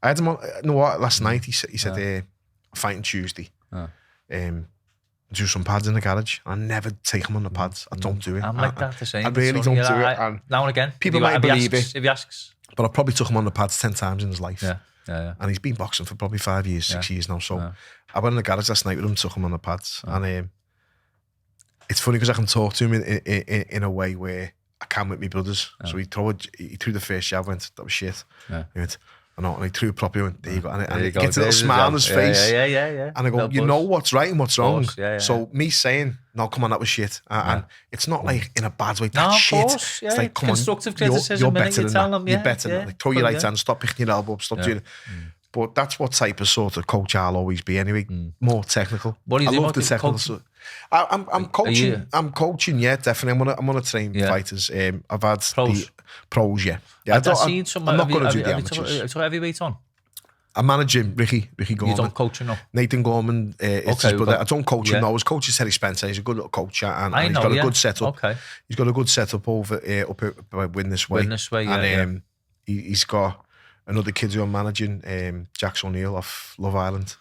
I had him on. You know what? Last night he said, fighting Tuesday. Do some pads in the garage. I never take him on the pads. I don't do it. I'm like that the same. I really don't do it. And now and again. People might believe it. If he asks. But I probably took him on the pads 10 times in his life. And he's been boxing for probably 5 years, 6 years now. So I went in the garage last night with him, took him on the pads. And it's funny because I can talk to him in a way where I can with my brothers. So he threw the first jab, went, that was shit. He went, and he threw it properly, and there you go. And he gets a little smile on his face. And I go, you know what's right and what's wrong. So me saying, no, come on, that was shit. And it's not like in a bad way, that's shit. It's like, come constructive on, criticism, you're better than that. You're better than that. Like, throw your right hand, stop picking your elbow up, stop doing it. But that's what type of sort of coach I'll always be anyway. More technical. What do you I do love the technical stuff. I'm coaching. I'm coaching. Yeah, definitely. I'm gonna train fighters. I've had the pros. Yeah. I've seen some. I'm not gonna do the amateurs. Have you heavyweight on? I'm managing Ricky Gorman. You don't coach him now? Nathan Gorman is his brother. I don't coach him now. His coach is Terry Spencer. He's a good little coach, and he's got a good setup. He's got a good setup over up at Win This Way. And he's got another kid who I'm managing, Jax O'Neill off Love Island.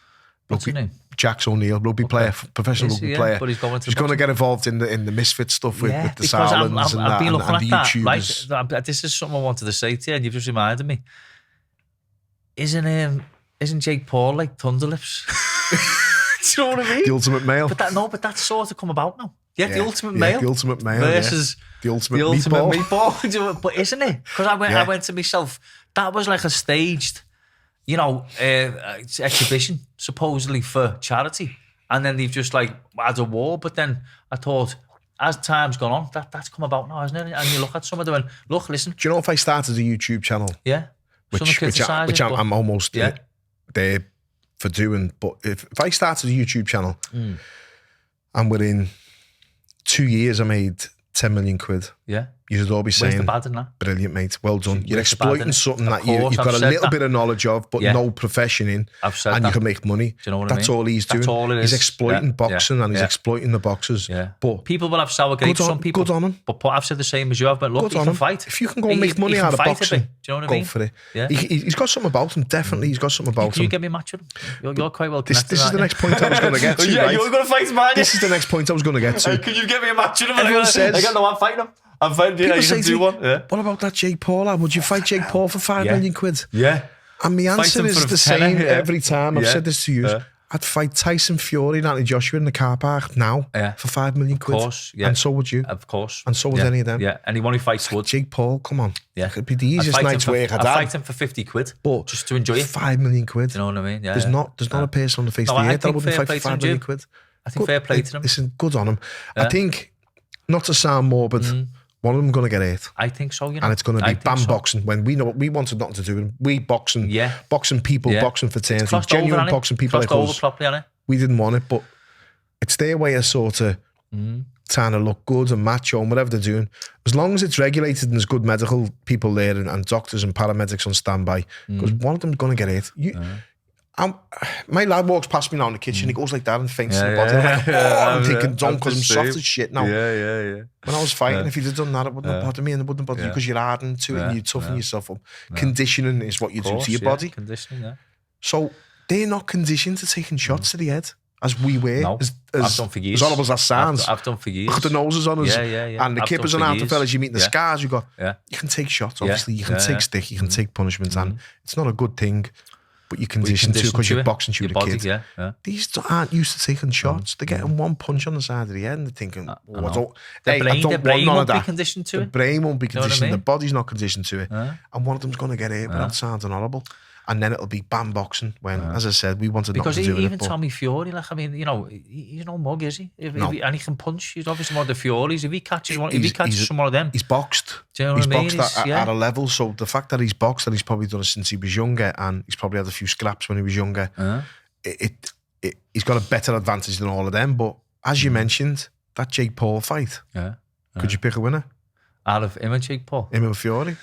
What's his name? Jax O'Neill, rugby player, professional rugby player. But he's going to get involved in the misfit stuff with the Sarlands and the YouTubers. Right? This is something I wanted to say to you, and you've just reminded me. Isn't Jake Paul like Thunderlips? Do you know what I mean? The ultimate male. But that's sort of come about now. The ultimate male. The ultimate male versus the ultimate meatball. But isn't it? Because I went to myself. That was like a staged. you know, exhibition supposedly for charity, and then they've just like had a war. But then I thought, as time's gone on, that's come about now, hasn't it? And you look at some of them and look, listen. Do you know if I started a YouTube channel? Yeah. Which I'm almost there for doing. But if I started a YouTube channel and within 2 years I made 10 million quid. Yeah. You'd all be saying, where's the bad in that? Brilliant, mate. Well done. You're exploiting something that you've got a little bit of knowledge of, but no profession in. I've said and that. you can make money. Do you know what That's I mean? all he's doing. That's all it is. He's exploiting boxing and he's exploiting the boxers. Yeah. But people will have sour grapes. Some people. Good on him. But I've said the same as you have. But look, he can fight. If you can go and make money out of boxing, do you know what I mean? Go for it. Yeah. He's got something about him. Definitely, he's got something about him. Can you get me a match with him? You're quite well connected. This is the next point I was going to get to. Yeah, you're going to fight, man. This is the next point I was going to get to. Can you get me a match with him? Everyone says, I'm fighting him. I'm fighting him. People say to me, one. Yeah. What about that Jake Paul lad? Would you fight Jake Paul for 5 million quid? Yeah. And my answer is the same every time. I've said this to you. I'd fight Tyson Fury and Anthony Joshua in the car park now for 5 million quid. Of course, yeah. And so would you. Of course. And so would any of them. Yeah, anyone who fights would. Jake Paul, come on. Yeah. It'd be the easiest night's work I'd fight him for 50 quid. But just to enjoy it. 5 million quid. You know what I mean? Yeah. There's not a person on the face of the earth that wouldn't fight for 5 million quid. I think fair play to them. Listen, good on him. I think, not to sound morbid, one of them going to get hit. I think so, you know. And it's going to be bam boxing when we know what we wanted nothing to do with. We boxing, boxing people, boxing fraternity, genuine boxing people like us. Properly, we didn't want it, but it's their way of sort of trying to look good and macho and whatever they're doing. As long as it's regulated and there's good medical people there and doctors and paramedics on standby, because one of them's going to get hit. My lad walks past me now in the kitchen, he goes like that and faints in the body. I'm thinking, don't, because I'm soft as shit now. Yeah. When I was fighting, if you'd have done that, it wouldn't have bothered me and it wouldn't bother you because you're adding to it and you toughen yourself up. Conditioning is what you do to your body. Conditioning, So they're not conditioned to taking shots to the head as we were. No, I've done for years. As horrible as that sounds. I've done for years. Look at the noses on us. Yeah. And the kippers on out the fellas, you meet the scars you got. Yeah. You can take shots, obviously. You can take stick, you can take punishments, and it's not a good thing. But you condition to because you're boxing to your kid. Yeah. These aren't used to taking shots. They're getting one punch on the side of the head and they're thinking, the brain won't be conditioned to it. The brain won't be conditioned. The body's not conditioned to it. And one of them's going to get hit without sounding horrible. And then it'll be bam boxing when, as I said, we wanted nothing to do with it. Because even Tommy Fury, like, I mean, you know, he's no mug, is he? And he can punch. He's obviously one of the Furies. If he catches some of them, he's boxed. Do you know what I mean? Boxed at a level. So the fact that he's boxed, that he's probably done it since he was younger, and he's probably had a few scraps when he was younger. He's got a better advantage than all of them. But as you mentioned, that Jake Paul fight, could you pick a winner? Out of him and Jake Paul? Him and Fury?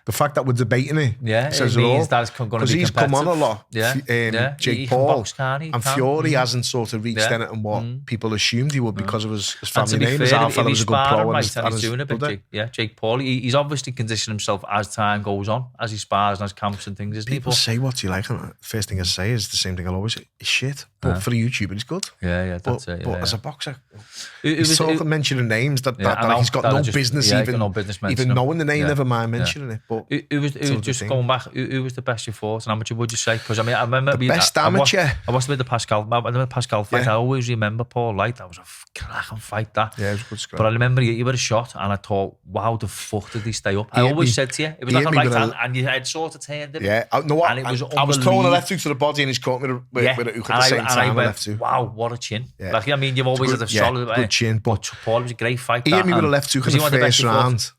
The fact that we're debating it, says it means that it's going to be competitive. Because he's come on a lot. Jake Paul and Fury hasn't sort of reached in it and what people assumed he would because of his family name. His alpha was a good pro. And he's doing a bit. Jake Paul, he's obviously conditioned himself as time goes on, as he spars and has camps and things, isn't he? People say what you like, and the first thing I say is the same thing I'll always say, it's shit. But for a YouTuber, it's good. That's it. But as a boxer, he's talking mentioning names that he's got no business even knowing the name, never mind mentioning it. But who was just going back? Who was the best you fought? An amateur, would you say? Because I mean, I remember the best amateur. I watched the Pascal fight. I always remember Paul Light. That was a cracking fight. That it was a good scrap. But I remember you were a shot, and I thought, wow, the fuck did he stay up? I always said to you, it was like a right hand, and you had sort of turned him. Yeah, I was throwing a left hook to the body, and he's caught me with a hook at the same time. Left hook. Wow, what a chin! Like, I mean, you've always had a solid good chin, but Paul was a great fight. He hit me with a left hook in the first round,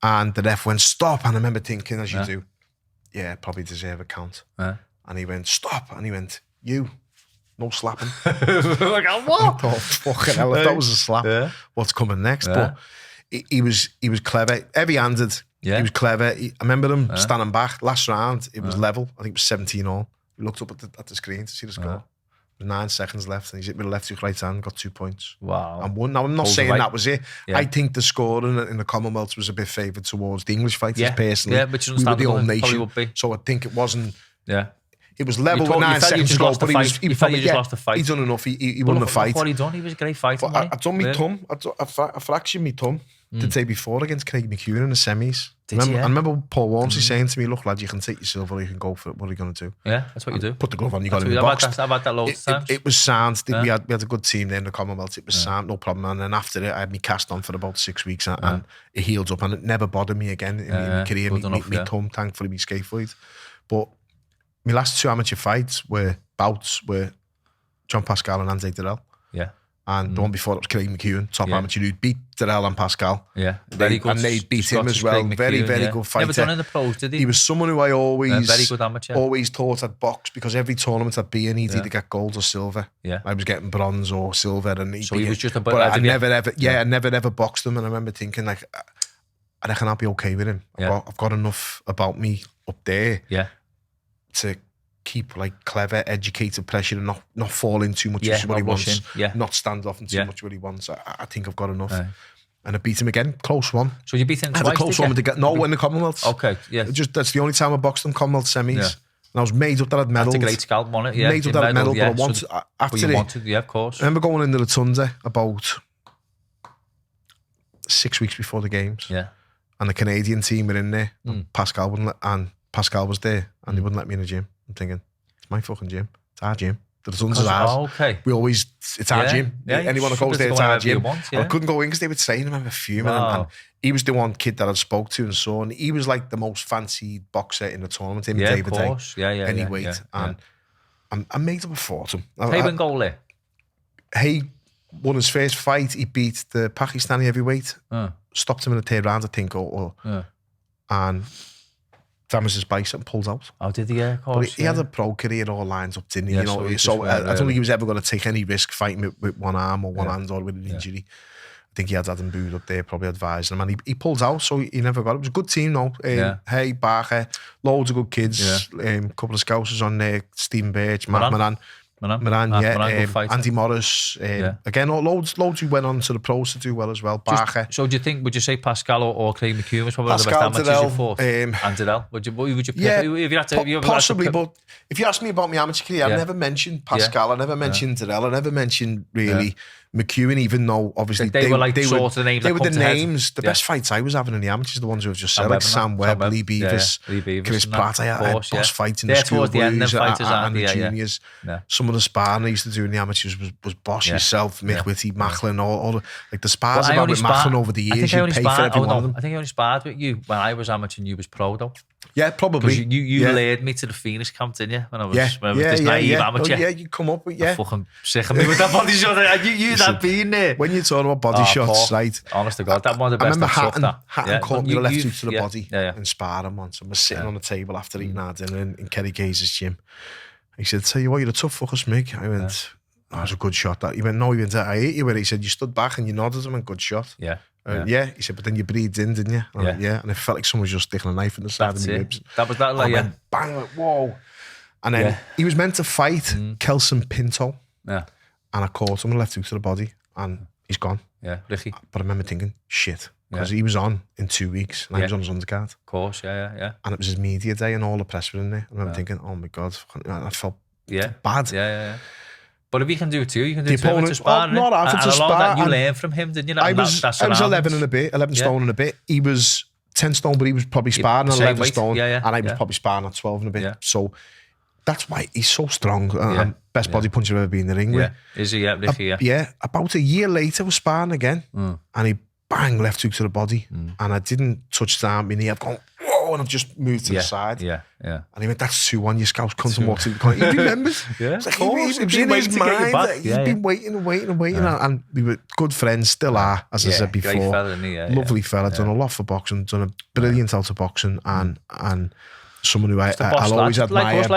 and the ref went stop, and I remember thinking, as you do, probably deserve a count. And he went stop, and he went, you, no slapping. Like, what? I thought, fucking hell, if that was a slap, what's coming next? But he was clever, heavy-handed. He was clever. I remember him standing back last round. It was level. I think it was 17 all. We looked up at the screen to see the score. There were 9 seconds left, and he's hit with a left hook right hand, got 2 points. Wow. And won. Now, I'm not saying that was it. I think the score in the Commonwealth was a bit favoured towards the English fighters personally. Yeah, but we were the old nation. Would be. So I think it wasn't. Yeah. It was level with 9 seconds to go, but he just lost the fight. He'd done enough. He won the fight. What he done? He was a great fighter. I done my thumb. I fractured my thumb. the day before against Craig McEwen in the semis. I remember Paul Walmsley saying to me, look, lad, you can take your silver or you can go for it. What are you going to do? Yeah, that's what you do. Put the glove on, you got in the box. I've had that loads of times. It was sound. We had a good team there in the Commonwealth. It was sound, no problem. And then after it, I had me cast on for about 6 weeks and it healed up and it never bothered me again in my career. Me thumb, thankfully, me scaphoid. But my last 2 amateur fights bouts were John Pascal and Andy Durrell. Yeah. And the one before it was Craig McEwen, top amateur, who'd beat Durrell and Pascal. Yeah, very good. And they beat him as well. Very good fighter. Never done in the pros, did he? He was someone who I always, very good amateur. Always thought I'd box because every tournament I'd be in, he'd either get gold or silver. Yeah, I was getting bronze or silver, and so he was just a bit. But I never ever boxed him, and I remember thinking like, I reckon I'll be okay with him. I've got enough about me up there. Yeah, to keep like clever, educated pressure and not fall in too much of what he wants. Not stand off and too much what he wants. I think I've got enough. And I beat him again, close one. So you beat him twice? I had a close one to get in the Commonwealths. Okay, yeah. That's the only time I boxed in Commonwealth semis. Yeah. And I was made up that I'd medalled. That's a great scalp, wasn't it? Yeah, made up that I'd medalled, but I wanted after it. Yeah, of course. I remember going into the Rotunda about 6 weeks before the games. Yeah. And the Canadian team were in there. And Pascal was there, and they wouldn't let me in the gym. I'm thinking, it's my fucking gym. It's our gym. The Rotund's ours. Oh, okay. It's our gym. Yeah, anyone that goes there, it's our gym. I couldn't go in because they were saying, I remember fuming. And he was the one kid that I spoke to and saw, and he was like the most fancied boxer in the tournament. Him, David of course. Any weight. And I made him a fortune. Hey, win goal there. He won his first fight. He beat the Pakistani heavyweight. Stopped him in the third round, I think, and damaged his bicep and pulled out. Oh, did he? Yeah, of course. But he had a pro career all lines up, didn't he? I don't think he was ever going to take any risk fighting with one arm or one hand or with an injury. I think he had Adam Bood up there probably advising him, and he pulled out, so he never got it. It was a good team, though. Hey, Barker, loads of good kids. Couple of Scousers on there, Stephen Birch, Matt Moran. Andy Morris. Again, loads who went on to the pros to do well as well. Barker. So do you think, would you say Pascal or Craig McEwen was probably the best amateurs you fought? And Durrell? Would you pick? If you had to, possibly, but if you ask me about my amateur career, I never mentioned Pascal, I never mentioned Durrell, I never mentioned really McEwen, even though obviously they were like sort of the names. They were the names. The best fights I was having in the amateurs, the ones who have just said, like Sam Webb, Lee Beavis, Chris Pratt. I had boss fights in the schoolboys and the juniors. Some of the sparring I used to do in the amateurs was Boss, yourself, Mick Whitty, Macklin, all like the spars about with Macklin over the years. You pay for every one of them. I think I only sparred with you when I was amateur and you was pro though. Yeah, probably. Because you led me to the Phoenix camp, didn't you? When I was this naive amateur. Oh, yeah, you come up with fucking sick of me with that body shot. You'd have been there. When you're talking about body shots, right? Honest to God, that one of the best. I remember Hatton caught me left hook to the body in sparring once. I was sitting on the table after eating our dinner in Kerry Gaze's gym. He said, tell you what, you're a tough fucker, Smig. I went, that was a good shot. He went, no, I hate you. He said, you stood back and you nodded him and good shot. Yeah. He said, but then you breathed in, didn't you? And and it felt like someone was just sticking a knife in the side of my ribs. That was that, like, went bang, like, whoa. And then he was meant to fight Kelson Pinto. Yeah. And I caught him and left hook to the body and he's gone. Yeah, Ricky. But I remember thinking, shit. Because he was on in 2 weeks and I was on his undercard. Of course, yeah. And it was his media day and all the press were in there. And I remember thinking, oh my God, I felt bad. Yeah. But if he can do it too, you can do it to him to spar. Not having to spar. That you learned from him, didn't you? I was 11 stone and a bit. He was 10 stone, but he was probably sparring at 11 stone. And I was probably sparring at 12 and a bit. Yeah. So that's why he's so strong. And best body puncher I've ever been in the ring with. Is he? Yeah, Ricky, yeah. About a year later, we're sparring again. And he bang, left hook to the body. And I didn't touch down my knee. I've gone, whoa, and I've just moved to the side. Yeah. And he went, that's 2-1, your scouts come and walk through the corner. He remembered. It's like, he was in his mind. He's been waiting. And we were good friends, still are, as I said before. Great fella, lovely fella, done a lot for boxing, done a brilliant out of boxing, and someone who I'll always admire.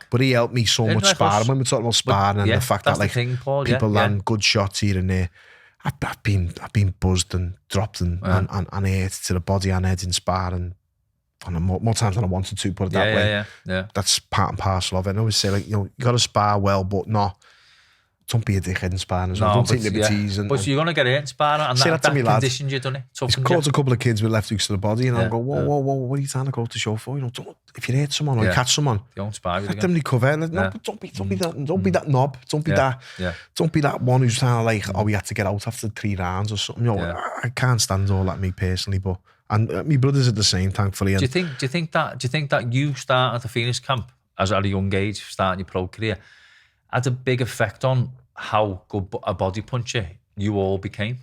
But he helped me so much sparring. When we're talking about sparring and the fact that like people land good shots here and there, I've been buzzed and dropped and hit to the body and head in sparring more times than I wanted to, put it that way. Yeah. That's part and parcel of it. And I always say, like, you got to spar well, but not don't be a dickhead in sparring as well. Don't take liberties. But you're going to get hurt in sparring, and that conditions you, doesn't it? He's caught a couple of kids with left hooks to the body, and I'm going, whoa, what are you trying to go to show for? You know, if you hit someone or you catch someone, don't spar with let them recover. No, don't be that knob. Don't be that. Don't be that one who's trying to like, we had to get out after 3 rounds or something. You know, I can't stand all that, me personally, but. And my brothers are the same, thankfully. Do you think that you started at the Phoenix camp at a young age, starting your pro career, had a big effect on how good a body puncher you all became?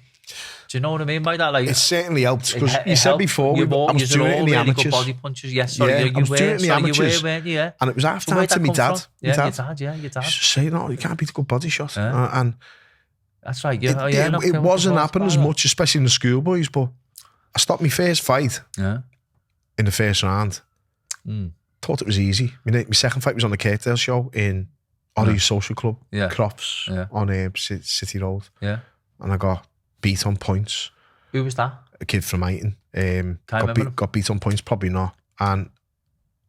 Do you know what I mean by that? Like, it certainly helped, because you said before, I was doing it in the amateurs. Good body punchers, yes. Sorry, I was doing it in the amateurs. And it was after to my dad. Your dad. Say, no, you can't beat a good body shot. And that's right. It wasn't happening as much, especially in the schoolboys, but I stopped my first fight in the first round. Thought it was easy. My second fight was on the Catertail show in Ollie's Social Club, Crofts, on City Road. Yeah. And I got beat on points. Who was that? A kid from Ayton. Got beat on points, probably not. And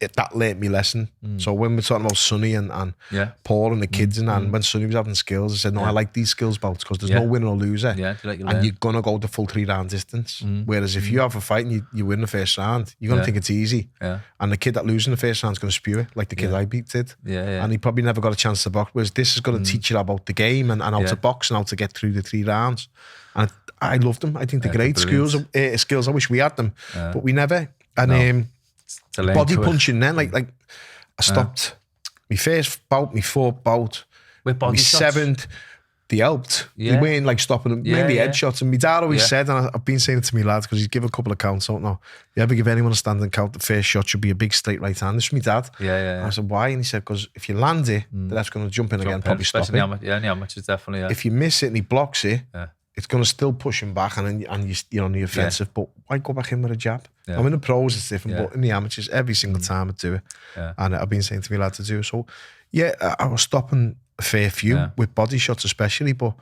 that learnt me lesson. So when we're talking about Sonny and Paul and the kids and when Sonny was having skills, I said, no, I like these skills bouts because there's no winner or loser. And you're going to go the full 3-round distance. Whereas if you have a fight and you win the first round, you're going to think it's easy. And the kid that loses in the first round is going to spew it, like the kid I beat did. And he probably never got a chance to box. Whereas this is going to teach you about the game and how to box and how to get through the 3 rounds. And I loved them. I think they're great skills. I wish we had them, but we never. And body punching then, like I stopped my first bout, my 4th bout, with body shots. 7th, they helped. They weren't like stopping them, maybe headshots. And my dad always said, and I've been saying it to my lads, because he'd give a couple of counts, I don't know. You ever give anyone a standing count, the first shot should be a big straight right hand. This was my dad. And I said, why? And he said, because if you land it, the left's going to jump in again, probably stop it. In the amateurs, definitely. If you miss it and he blocks it, it's going to still push him back and you're on the offensive. But why go back in with a jab? I mean, the pros it's different, but in the amateurs, every single time I do it. And I've been saying to me lad to do it. So, I was stopping a fair few with body shots especially, but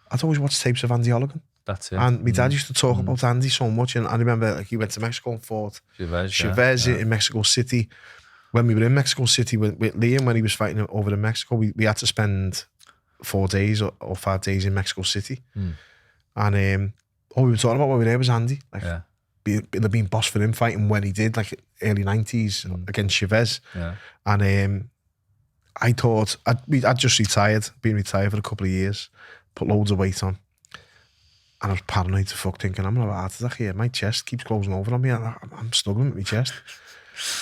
I'd always watch tapes of Andy Olligan. That's it. And my dad used to talk about Andy so much. And I remember like, he went to Mexico and fought Chavez in Mexico City. When we were in Mexico City with Liam, when he was fighting over in Mexico, we had to spend 4 days or 5 days in Mexico City. And all we were talking about when we were there was Andy. Like, it'd have been boss for him fighting when he did, like early 90s against Chavez. And I thought, I'd just retired, been retired for a couple of years, put loads of weight on. And I was paranoid to fuck, thinking, I'm going to have a heart attack here. My chest keeps closing over on me. I'm struggling with my chest.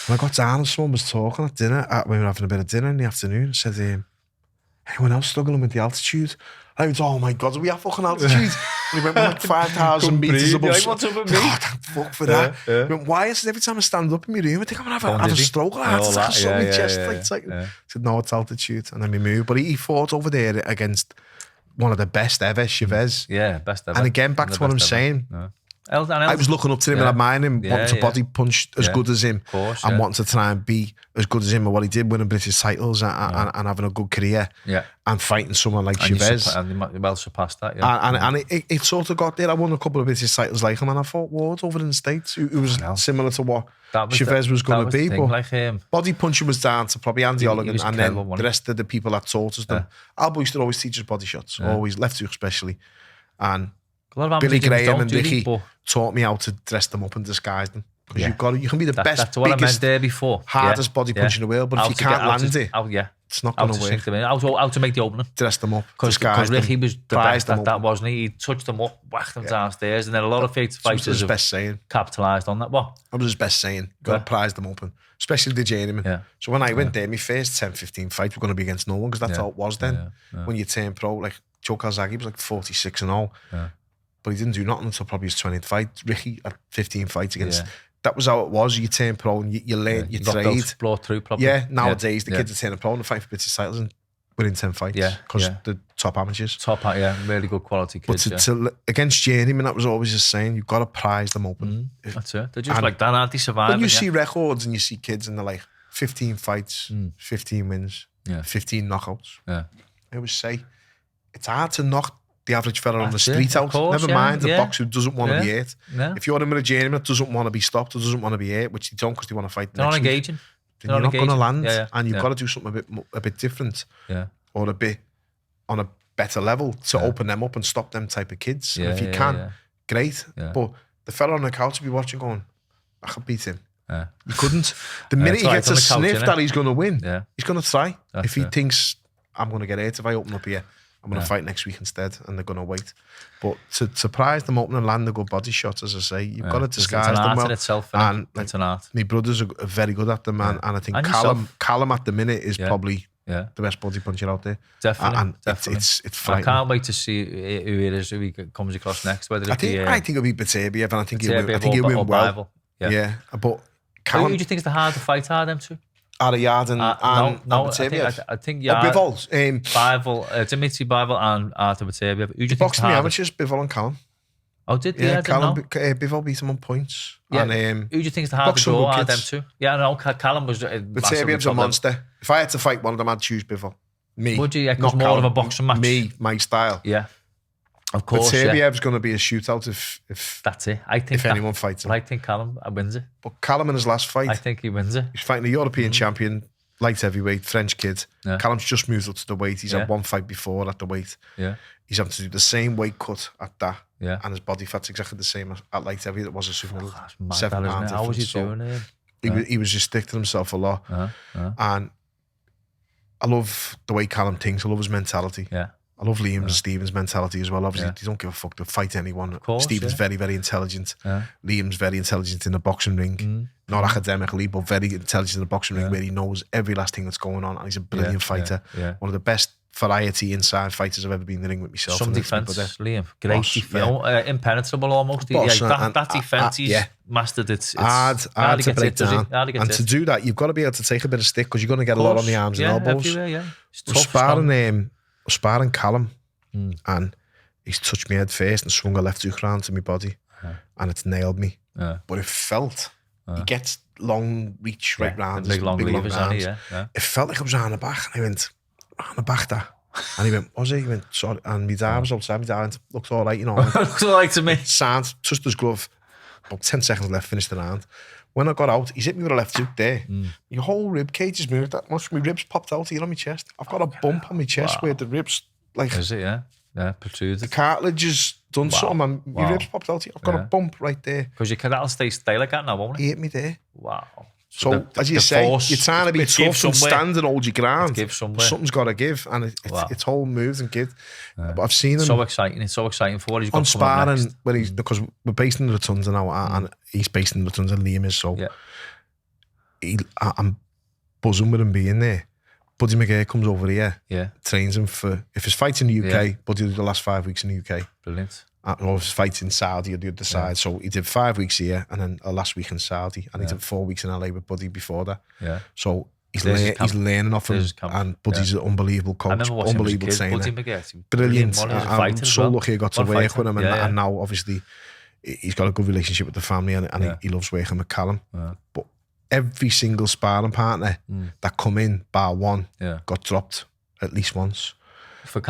And I got down and someone was talking at dinner, when we were having a bit of dinner in the afternoon, and said, anyone else struggling with the altitude? I went, oh my God, are we at fucking altitude? And he went, like 5,000 metres above. Like, what's up with me? God, thank fuck for that. He went, why is it every time I stand up in my room, I think I'm going to have a stroke or a heart attack or something in my chest? I said, no, it's altitude. And then we moved. But he fought over there against one of the best ever, Chavez. Best ever. And again, back to what I'm saying. I was looking up to him and admiring him, wanting to body punch as good as him, and wanting to try and be as good as him at what he did, winning British titles and having a good career, and fighting someone like Chavez. And he well surpassed that, And it sort of got there. I won a couple of British titles like him, and I fought Ward over in the States, who was similar to what Chavez was going to be. But like body punching was down to probably Andy Olligan, and then the rest of the people that taught us them. Albo used to always teach us body shots, always, left hook especially. And Billy Graham and Ricky taught me how to dress them up and disguise them. Because you can be the best, that's what I meant there before. Hardest body punch in the world, but if you can't land it, it's not going to work. How to make the opening. Dress them up, because Ricky was the best at that, wasn't he? He touched them up, whacked them downstairs, and then a lot of fighters have capitalised on that. What? That was his best saying. Got to prize them open, especially the journeyman. So when I went there, my first 10-15 fights were going to be against no one, because that's how it was then. When you turn pro, like Joe Calzaghe was like 46-0. But he didn't do nothing until probably his 20th fight. Ricky had 15 fights against. That was how it was. You turn pro and you learn, you trade. Blow through probably. Nowadays the kids are turning pro and they're fighting for British titles and winning 10 fights. Because the top amateurs. Really good quality kids. But against journeymen, that was always just saying, you've got to prize them open. That's it. They're just like that, aren't they? Surviving. When you see records and you see kids and they're like 15 fights, 15 wins, 15 knockouts. I always say, it's hard to knock the average fella on the street out. Never mind the boxer who doesn't want to be hurt. If you're in a journeyman that doesn't want to be stopped or doesn't want to be hurt, which they don't because they want to fight next week, engaging. Then you're not going to land, and you've got to do something a bit different, or a bit on a better level to open them up and stop them type of kids. And if you can, great. But the fella on the couch will be watching going, I can beat him. You couldn't. The minute he gets a sniff that he's going to win, he's going to try. If he thinks, I'm going to get hurt if I open up here, I'm going to fight next week instead, and they're going to wait. But to surprise them open and land a good body shot, as I say, you've got to disguise them well. It's an art in itself, and it's an art. My brothers are very good at them, and I think Callum at the minute is probably the best body puncher out there. Definitely. It's frightening. I can't wait to see who it is, who he comes across next. Whether I think it'll be Batavia, and I think he'll win well. Yeah, but Callum, who do you think is the harder fight out of them two? Out of Yard and Batavia. I think Yard. Bivol, Dimitri Bivol and Artur Batavia. Who do you think boxed me amateurs, Bivol and Callum. Oh, did they? Yeah, Callum. Bivol beat him on points. Yeah. And, who do you think is the hardest draw out of them two? Yeah, no, Callum was. Batavia's a monster. If I had to fight one of them, I'd choose Bivol. Me. Would you? Yeah, because more of a boxing match. Me, my style. Yeah. Of course, Batavia's going to be a shootout if that's it. I think if anyone fights him. I think Callum wins it. But Callum in his last fight, I think he wins it. He's fighting a European champion, light heavyweight, French kid. Callum's just moved up to the weight. He's had one fight before at the weight. Yeah. He's having to do the same weight cut at that. Yeah. And his body fat's exactly the same at light heavy. That was a super 7 pounds. How was he doing it? He was just sticking himself a lot. And I love the way Callum thinks. I love his mentality. Yeah. I love Liam and Stephen's mentality as well. Obviously, they don't give a fuck to fight anyone. Of course, Stephen's very, very intelligent. Liam's very intelligent in the boxing ring. Not academically, but very intelligent in the boxing ring where he knows every last thing that's going on. And he's a brilliant fighter. One of the best variety inside fighters I've ever been in the ring with myself. Some defence, Liam. Great defence. Impenetrable almost. That defence, he's mastered it. Hard to break down. And to do that, you've got to be able to take a bit of stick because you're going to get a lot on the arms and elbows. It's tough. Sparring Callum and he's touched me head first and swung a left hook round to my body and it's nailed me. But it felt he gets long reach right round. Big long arms. It felt like I was round the back and I went, round the back there. And he went, was it? He went, sorry. And my dad was outside. My dad went, looks all right, you know. Looks all right to me. Sound, touched his glove. About 10 seconds left, finished the round. When I got out, he's hit me with a left hook there. Your whole rib cage has moved that much. My ribs popped out here on my chest. I've got a bump on my chest where the ribs, like... Is it, yeah, protruded. The cartilage has done something and my ribs popped out here. I've got a bump right there. Because that'll stay like that now, won't it? He hit me there. Wow. So as you say, you're trying to be tough and stand and hold your ground. Something's got to give, and it's whole moves and give. But I've seen him. So exciting! It's so exciting for what he's got on Sparring when he's because we're based in the Rotunda now, and he's based in the Rotunda. Liam is so. I'm buzzing with him being there. Buddy McGee comes over here, trains him for if his fights in the UK. Buddy did the last 5 weeks in the UK. Brilliant. Or his fights in Saudi or the other side. So he did 5 weeks here and then last week in Saudi, and he did 4 weeks in LA with Buddy before that. So he's learning off him, and Buddy's an unbelievable coach, unbelievable trainer, brilliant. I'm so lucky I got to work with him, and now obviously he's got a good relationship with the family, and he loves working with Callum. But every single sparring partner that come in, bar one, got dropped at least once. For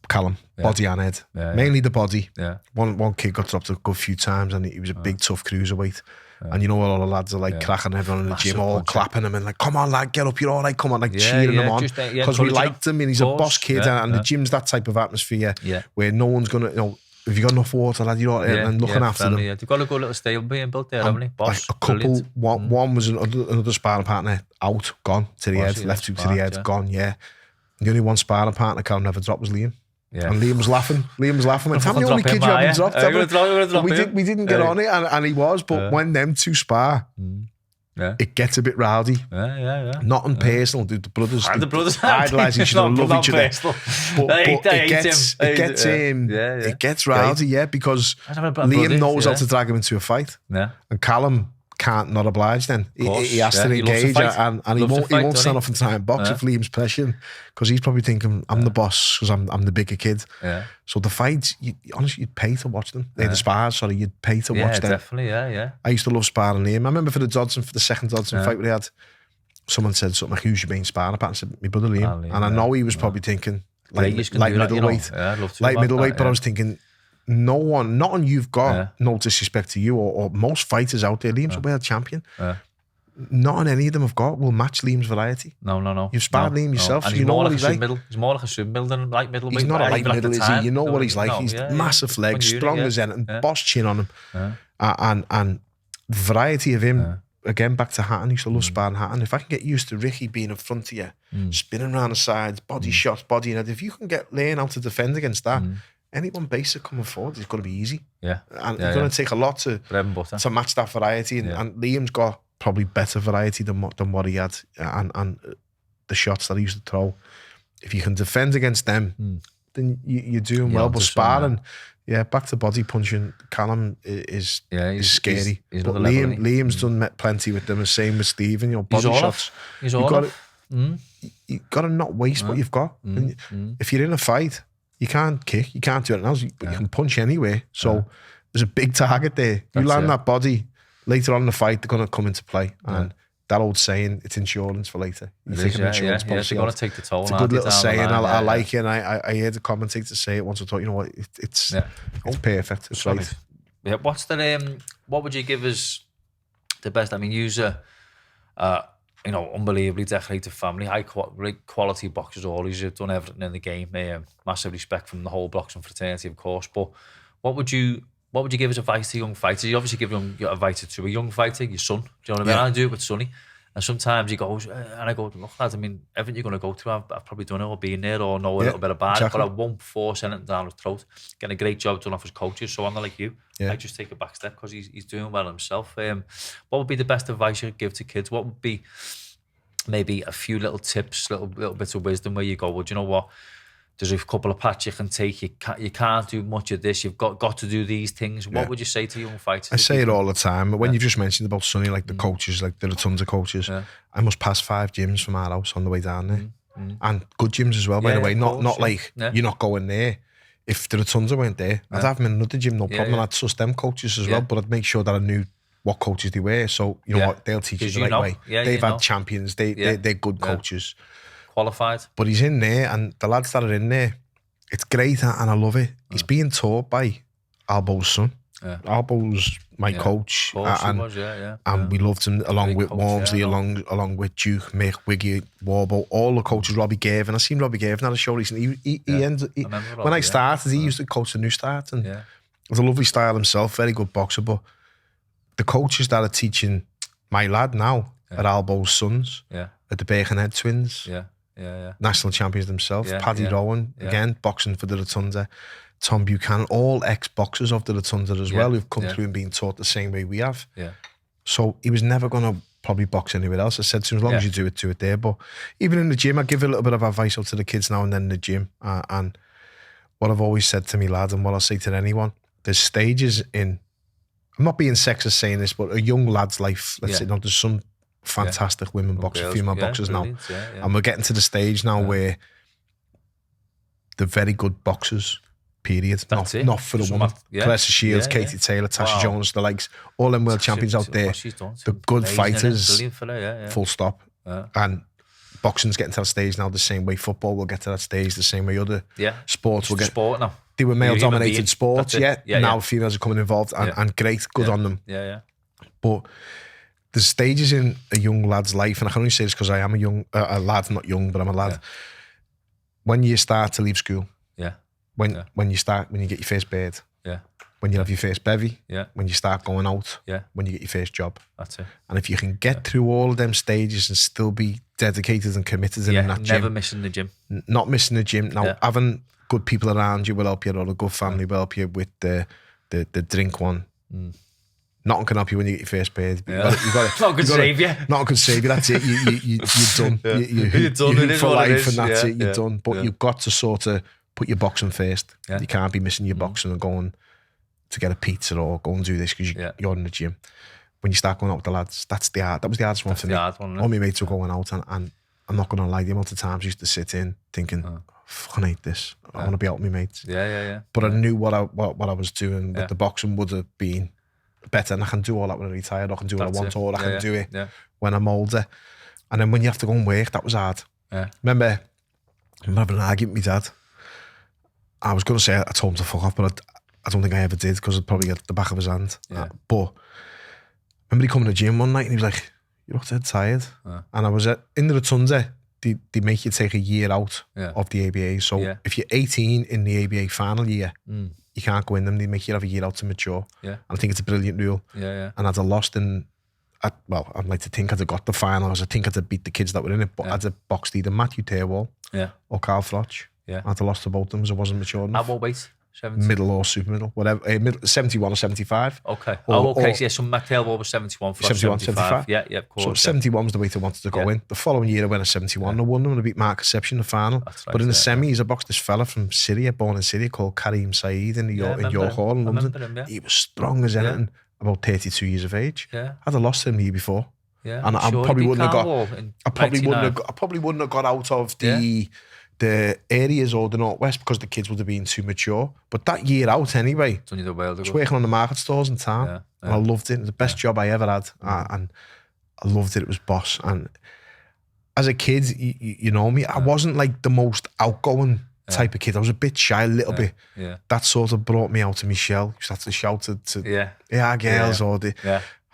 Callum, body and head, mainly the body. One kid got dropped a good few times, and he was a big tough cruiserweight. And you know, all the lads are like cracking everyone in the gym, all clapping him and like, come on lad, get up, you're all right, come on, like cheering him on because we liked him and he's a boss kid, and the gym's that type of atmosphere where no one's gonna, you know, if you got enough water, lad, you're all right, and looking after them. They've got a good little stable being built there, haven't they? Boss, like a couple, one was another sparring partner out, gone to the head, left hook to the head, gone. The only one sparring partner Callum never dropped was Liam. And Liam was laughing. Went, I'm the only kid you haven't dropped. We didn't get on it, and he was. But when them two spar, it gets a bit rowdy. Not personal, dude. The brothers idolise each other, love each other. But it gets rowdy, because Liam knows how to drag him into a fight, and Callum can't not oblige. Then he has to engage, and he won't stand up and try and box if Liam's pressuring, because he's probably thinking I'm the boss because I'm the bigger kid. So the fights, honestly, you'd pay to watch them. The spars, sorry, you'd pay to watch them. Definitely, I used to love sparring Liam. I remember for the second Dodson fight we had, someone said something like, "Who's your main sparring partner?" I said, "My brother Liam." And I know he was probably thinking light middleweight, but I was thinking, no one you've got, no disrespect to you or most fighters out there, Liam's a world champion. Not on any of them I've got will match Liam's variety. No. You've sparred Liam yourself, so you know what he's like. He's more like a sub-middle than light middleweight. He's not a light middle, is he? You know what he's like. He's massive legs, strong as anything, boss chin on him. And the variety of him, again, back to Hatton, he used to love sparring Hatton. If I can get used to Ricky being in front of you, spinning around the sides, body shots, body and head, if you can learn how to defend against that, anyone basic coming forward is going to be easy. And it's going to take a lot to match that variety. And Liam's got probably better variety than what he had, and the shots that he used to throw. If you can defend against them, then you're doing well. But sparring, back to body punching, Callum is scary. But Liam's done plenty with them. The same with Stephen. Body shots. You've got to not waste what you've got. If you're in a fight, you can't kick, you can't do anything else, but you can punch anyway. So there's a big target there. You land that body, later on in the fight, they're going to come into play. And that old saying, it's insurance for later. You take an insurance policy. You're going to take the toll. It's a good little saying. I like it. And I heard the commentator say it once. I thought, you know what, it's perfect. It's right. Yeah. What would you give as the best? I mean, user. Unbelievably decorated family, high quality boxers, always have done everything in the game. Massive respect from the whole boxing fraternity, of course. But what would you give as advice to young fighters? You obviously give your advice to a young fighter, your son. Do you know what I mean? I do it with Sonny. And sometimes he goes, and I go, look, lads, I mean, everything you're going to go through, I've probably done it or been there or know a little bit about it, but I won't force anything down his throat. Getting a great job done off his coaches, so I'm not like you. I just take a back step because he's doing well himself. What would be the best advice you'd give to kids? What would be maybe a few little tips, little bits of wisdom where you go, well, do you know what? There's a couple of paths you can take. You can't do much of this. You've got to do these things. What would you say to young fighters? I say it all the time. But when you just mentioned about Sonny, like the coaches, like there are tons of coaches. I must pass 5 gyms from our house on the way down there, and good gyms as well. By the way, not like you're not going there. If there are tons I went there, I'd have them in another gym, no problem. And I'd trust them coaches as well. But I'd make sure that I knew what coaches they were. So you know what, they'll teach you the right way. They've had champions. They're good coaches. Qualified. But he's in there, and the lads that are in there, it's great, and I love it. He's being taught by Albo's son. Albo's my coach, and we loved him along with Walmsley, along with Duke, Mick, Wiggy, Warbo, all the coaches. Robbie Gavin. I seen Robbie Gavin at a show recently. When I started, he used to coach the new start, and it was a lovely style himself. Very good boxer, but the coaches that are teaching my lad now are Albo's sons, at the Birkenhead twins. National champions themselves. Paddy Rowan, again, boxing for the Rotunda. Tom Buchanan, all ex-boxers of the Rotunda as well, who've come through and been taught the same way we have. So he was never going to probably box anywhere else. I said to him, as long as you do it there. But even in the gym, I give a little bit of advice out to the kids now and then in the gym. And what I've always said to me lads, and what I'll say to anyone, there's stages in, I'm not being sexist saying this, but a young lad's life, let's say, there's some fantastic women boxers, female boxers now. And we're getting to the stage now where they're very good boxers, period. Not for the woman. Clarissa Shields, Katie Taylor, Tasha Jones, the likes, all them world champions out there. The good fighters, full stop. And boxing's getting to that stage now the same way football will get to that stage, the same way other sports will get. Sport now. They were male-dominated sports, now females are coming involved, and great, good on them. But there's stages in a young lad's life, and I can only say this because I am a lad, not young, but I'm a lad. When you start to leave school, when you get your first bird, when you have your first bevy, when you start going out, when you get your first job. That's it. And if you can get through all of them stages and still be dedicated and committed in that gym. Never missing the gym. Not missing the gym. Now, having good people around you will help you, or a good family will help you with the drink one. Nothing can help you when you get your first bird. Not good save you. Not good save you. That's it. You're done. You're done for life, and that's it. You're done. But you've got to sort of put your boxing first. You can't be missing your boxing and going to get a pizza or go and do this because you're in the gym. When you start going out with the lads, that was the hardest one for me. All my mates were going out, and I'm not going to lie, the amount of times I used to sit in thinking, fucking hate this. I want to be out with my mates. But I knew what I was doing with the boxing would have been better, and I can do all that when I'm retired. I can do what I want, or I can do it when I'm older. And then when you have to go and work, that was hard. Remember having an argument with my dad. I was going to say I told him to fuck off, but I don't think I ever did because I'd probably get the back of his hand. But I remember he coming to the gym one night and he was like, you look dead tired. And I was in the Rotunde, they make you take a year out of the ABA. So if you're 18 in the ABA final year, you can't go in them. They make you have a year out to mature. And I think it's a brilliant rule. And I'd have lost I'd like to think I'd have got the final. I think I'd have beat the kids that were in it, but I'd have boxed either Matthew Tairwall or Carl Froch. I'd have lost to both of them because I wasn't mature enough. At what weight? 70? Middle or super middle, whatever. 71 or 75. Okay. So so Matt Tailwall was 71, Froch 75. Yeah, of course. So 71 was the weight I wanted to go in. The following year I went at 71. I won them and I beat Mark Conception in the final. But in the semis, I boxed this fella from Syria, born in Syria, called Karim Saeed in York Hall in London. He was strong as anything, about 32 years of age. I'd have lost him the year before. And I probably wouldn't have got. I probably wouldn't have got out of the areas or the Northwest because the kids would have been too mature. But that year out anyway, I was working on the market stores in town, and I loved it. It was the best job I ever had, and I loved it. It was boss. And as a kid, you know me, I wasn't like the most outgoing type of kid. I was a bit shy, a little bit. That sort of brought me out of my shell. You had to shout to girls or the.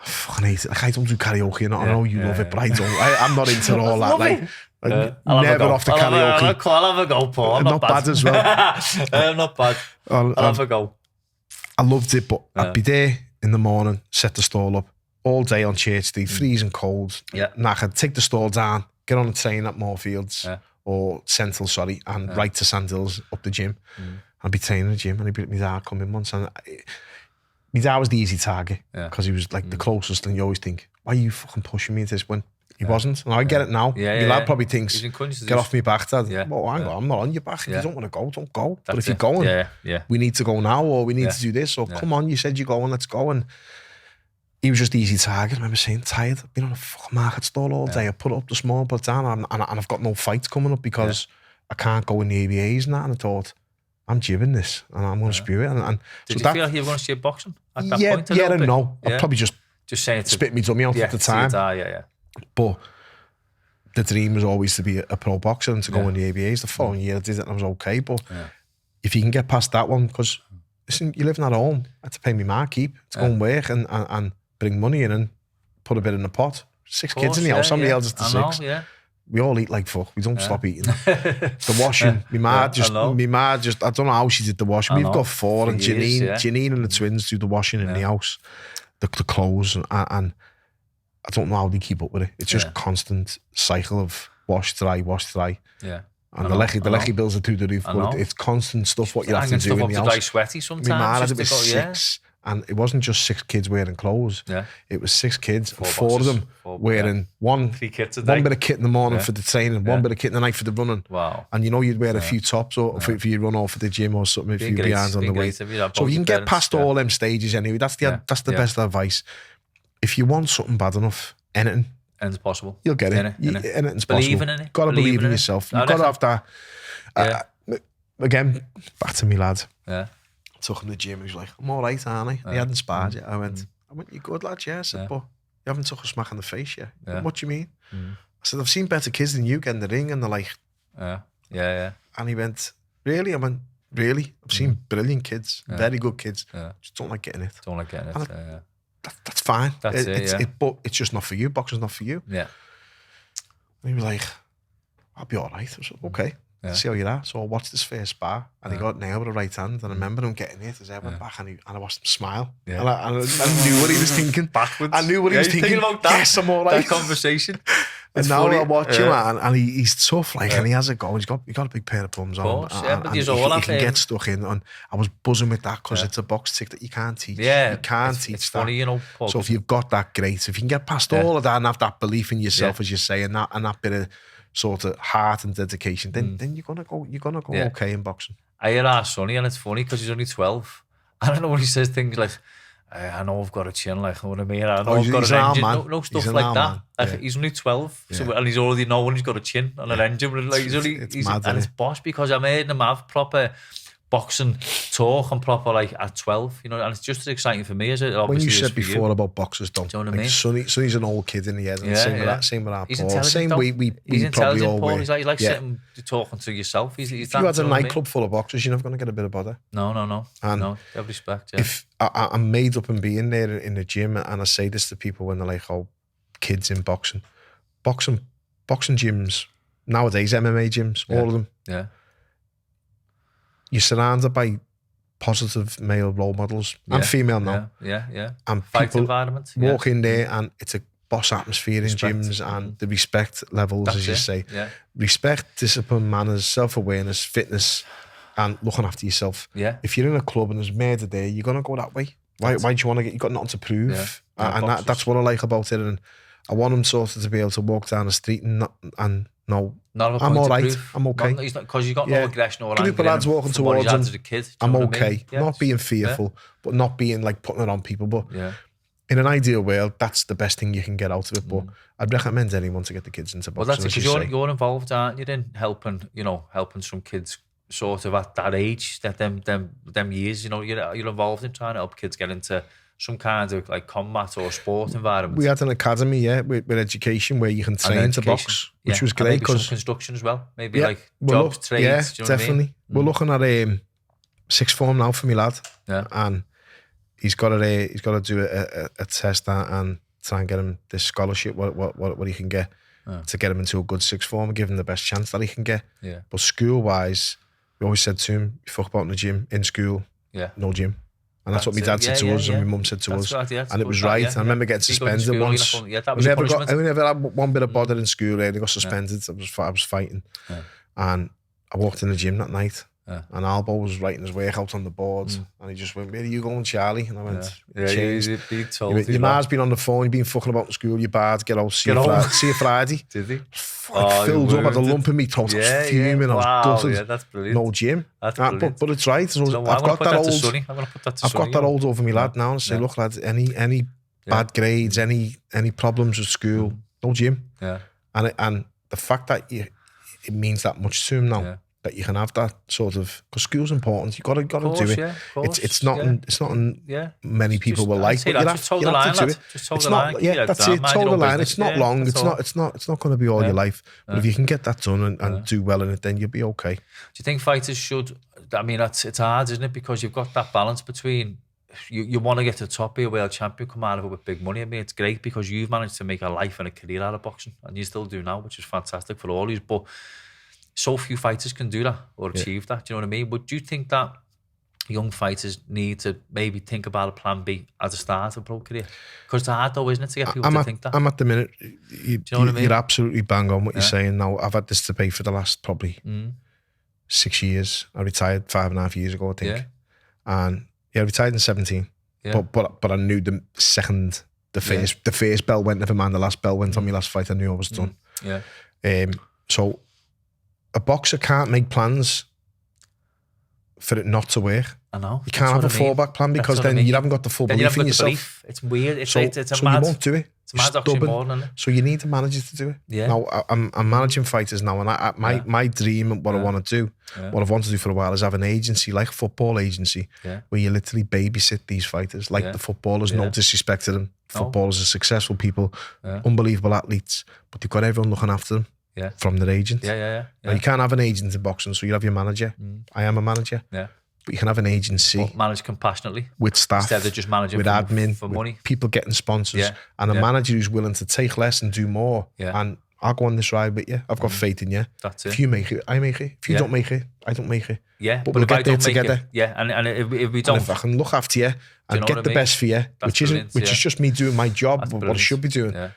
I fucking hate it. Like, I don't do karaoke, and I know you love it, but I don't. I'm not into all that. Like, never off the karaoke. I'll have a go, Paul. I'm not bad as well. I'm not bad. I'll have a go. I loved it, but I'd be there in the morning, set the stall up all day on Church Street, freezing cold. Knackered, take the stall down, get on the train at Moorfields or Central, and right to Sandhills up the gym. I'd be training in the gym, and my dad come in once, and my dad was the easy target because he was like the closest, and you always think, why are you fucking pushing me into this when he wasn't? And I get it now. Your lad probably thinks, get off me back, Dad. Well, hang on, I'm not on your back. If you don't want to go, don't go. But if you're going, we need to go now, or we need to do this, or come on, you said you're going, let's go. And he was just the easy target. I remember saying, tired, I've been on a fucking market stall all day. I put it up this morning, put it down, and I've got no fights coming up because I can't go in the ABAs and that. And I thought, I'm jibbing this, and I'm going to spew it. And did so you feel like you were going to see boxing at that point? Yeah and no. I'd probably just saying spit me dummy out at the time. But the dream was always to be a pro boxer and to go in the ABAs. The following year I did it and I was okay. But if you can get past that one, because listen, you're living at home, I had to pay me my keep to go and work and bring money in and put a bit in the pot. 6 kids in the house, somebody else is to 6. We all eat like fuck. We don't stop eating. The washing, my ma just, I don't know how she did the washing. We've got 4 and Janine and the twins do the washing in the house, the clothes, and I don't know how they keep up with it. It's just constant cycle of wash, dry. And the lecky bills are through the roof, but it's constant stuff what you have to do in the house. Dry sweaty sometimes. My ma had it with 6. And it wasn't just 6 kids wearing clothes. It was 6 kids, 4 of them wearing one bit of kit in the morning for the training, one bit of kit in the night for the running. Wow. And you know you'd wear a few tops or for your run or for the gym or something, a few behinds on the way. So you can get past all them stages anyway. That's the best advice. If you want something bad enough, anything's possible. You'll get it. Anything's possible. Believing in it. Got to believe in yourself. You've got to have that. Again, back to me lad. Took him to the gym. He was like, I'm all right, aren't I? He hadn't sparred yet. I went, you good, lad? Yeah. I said, but you haven't took a smack in the face yet. What do you mean? I said, I've seen better kids than you get in the ring. And they're like, And he went, really? I went, really? I've seen brilliant kids, very good kids. Just don't like getting it. That's fine. But it's just not for you. Boxing's not for you. And he was like, I'll be all right. I was like, okay. See how you're at. So I watched this first spar and he got nailed with a right hand, and I remember him getting hit. His head went back, and I watched him smile. And I knew what he was thinking. Backwards. I knew what he was thinking about that. Yes, I'm all right. That conversation. And now I watch him, and he's tough, like, and he has a go. He got a big pair of plums on. But he can get stuck in. And I was buzzing with that because it's a box tick that you can't teach. You can't teach it's that. Funny, you know, Paul, so if you've got that, great. If you can get past all of that and have that belief in yourself, as you say, and that bit of sort of heart and dedication, then you're gonna go okay in boxing. I hear our Sonny, and it's funny because he's only 12. I don't know when he says things like, I know I've got a chin, like, what I mean, I know I've got an engine, no stuff like that. Like, he's only 12, so, and he's already knowing he's got a chin and an engine. Like, he's mad, and it's boss, because I'm hearing him have proper boxing talk and proper, like, at 12, you know, and it's just as exciting for me as it obviously is for you. When you said before about boxers, do you know what I mean? Sonny's an old kid in the head, and same with our Paul. Same way we probably all were. He's like sitting talking to yourself. If you had a nightclub full of boxers, you're never going to get a bit of bother. No. And no, have respect. If I'm made up in being there in the gym, and I say this to people when they're like, oh, kids in boxing. Boxing gyms, nowadays MMA gyms, all of them. Yeah. You're surrounded by positive male role models and female now. Yeah. And Fight people environment. walk in there and it's a boss atmosphere in gyms, and the respect levels, as you say. Yeah. Respect, discipline, manners, self-awareness, fitness, and looking after yourself. Yeah. If you're in a club and there's murder there, you're going to go that way. Why do you want to you've got nothing to prove. Yeah. And that's what I like about it. And I want him sort of to be able to walk down the street and know, I'm all right, I'm okay. Because you got no aggression or anger. Group of lads walking towards him, I'm okay. I mean? Yeah. Not being fearful, but not being like putting it on people. But in an ideal world, that's the best thing you can get out of it. But I'd recommend anyone to get the kids into boxing. Well, that's because you're involved, aren't you, in helping some kids sort of at that age, that them years, you're involved in trying to help kids get into some kind of like combat or sport environment. We had an academy, with education where you can train to box, which was great. Because some construction as well, maybe like jobs, trades. Yeah, do you know definitely. What I mean? We're looking at sixth form now for my lad, and he's got to do a test and try and get him this scholarship, what he can get to get him into a good sixth form and give him the best chance that he can get. Yeah. But school wise, we always said to him, you fuck about in the gym, in school, no gym. And that's what my dad said to us and my mum said to us. Right, and it was right. I remember getting suspended once. That was I never had one bit of bother in school. I got suspended. I was fighting. And I walked in the gym that night. And Albo was writing his work out on the board. And he just went, where are you going, Charlie? And I went, your ma's been on the phone, you've been fucking about in school, you're bad, get out, see you Friday. Did he? Filled up, had a lump in me throat, I was fuming, I was gutted. That's brilliant. No gym. But it's right. I've got that old over my lad now and say, look lads, any bad grades, any problems with school, no gym. And the fact that it means that much to him now. That you can have that sort of, because school's important. You got to do it. It's not many people will like, but you have to do it. It's not. Yeah, that's it. Toe the line. It's not long. It's not going to be all your life. But if you can get that done and do well in it, then you'll be okay. Do you think fighters should? I mean, it's hard, isn't it? Because you've got that balance between you want to get to the top, be a world champion, come out of it with big money. I mean, it's great because you've managed to make a life and a career out of boxing, and you still do now, which is fantastic for all of you. But so few fighters can do that or achieve that. Do you know what I mean? But do you think that young fighters need to maybe think about a plan B at the start of a pro career? Because it's hard though, isn't it, to get people to think that? I'm at the minute. You're absolutely bang on what you're saying now. I've had this debate for the last probably 6 years. I retired 5.5 years ago, I think. And I retired in 17. But I knew the first bell went, never mind the last bell went on my last fight. I knew I was done. So a boxer can't make plans for it not to work. I know. You can't have a fallback plan because then you haven't got the full belief in yourself. It's weird. It's so you won't do it. It's mad oxymoron, isn't it? So you need a manager to do it. Yeah. Now I'm managing fighters now, and my dream and what I want to do, what I've wanted to do for a while, is have an agency like a football agency where you literally babysit these fighters, like the footballers. No disrespect to them. Footballers are successful people, unbelievable athletes, but they've got everyone looking after them. From their agent. Now, you can't have an agent in boxing, so you have your manager. I am a manager. But you can have an agency. But manage compassionately. With staff. Instead of just managing with admin, for money. With people getting sponsors. And a manager who's willing to take less and do more. And I'll go on this ride with you. I've got faith in you. That's it. If you make it, I make it. If you don't make it, I don't make it. But we'll if get there together. And if we don't. And if I can look after you and get the best for you, which is just me doing my job, what I should be doing.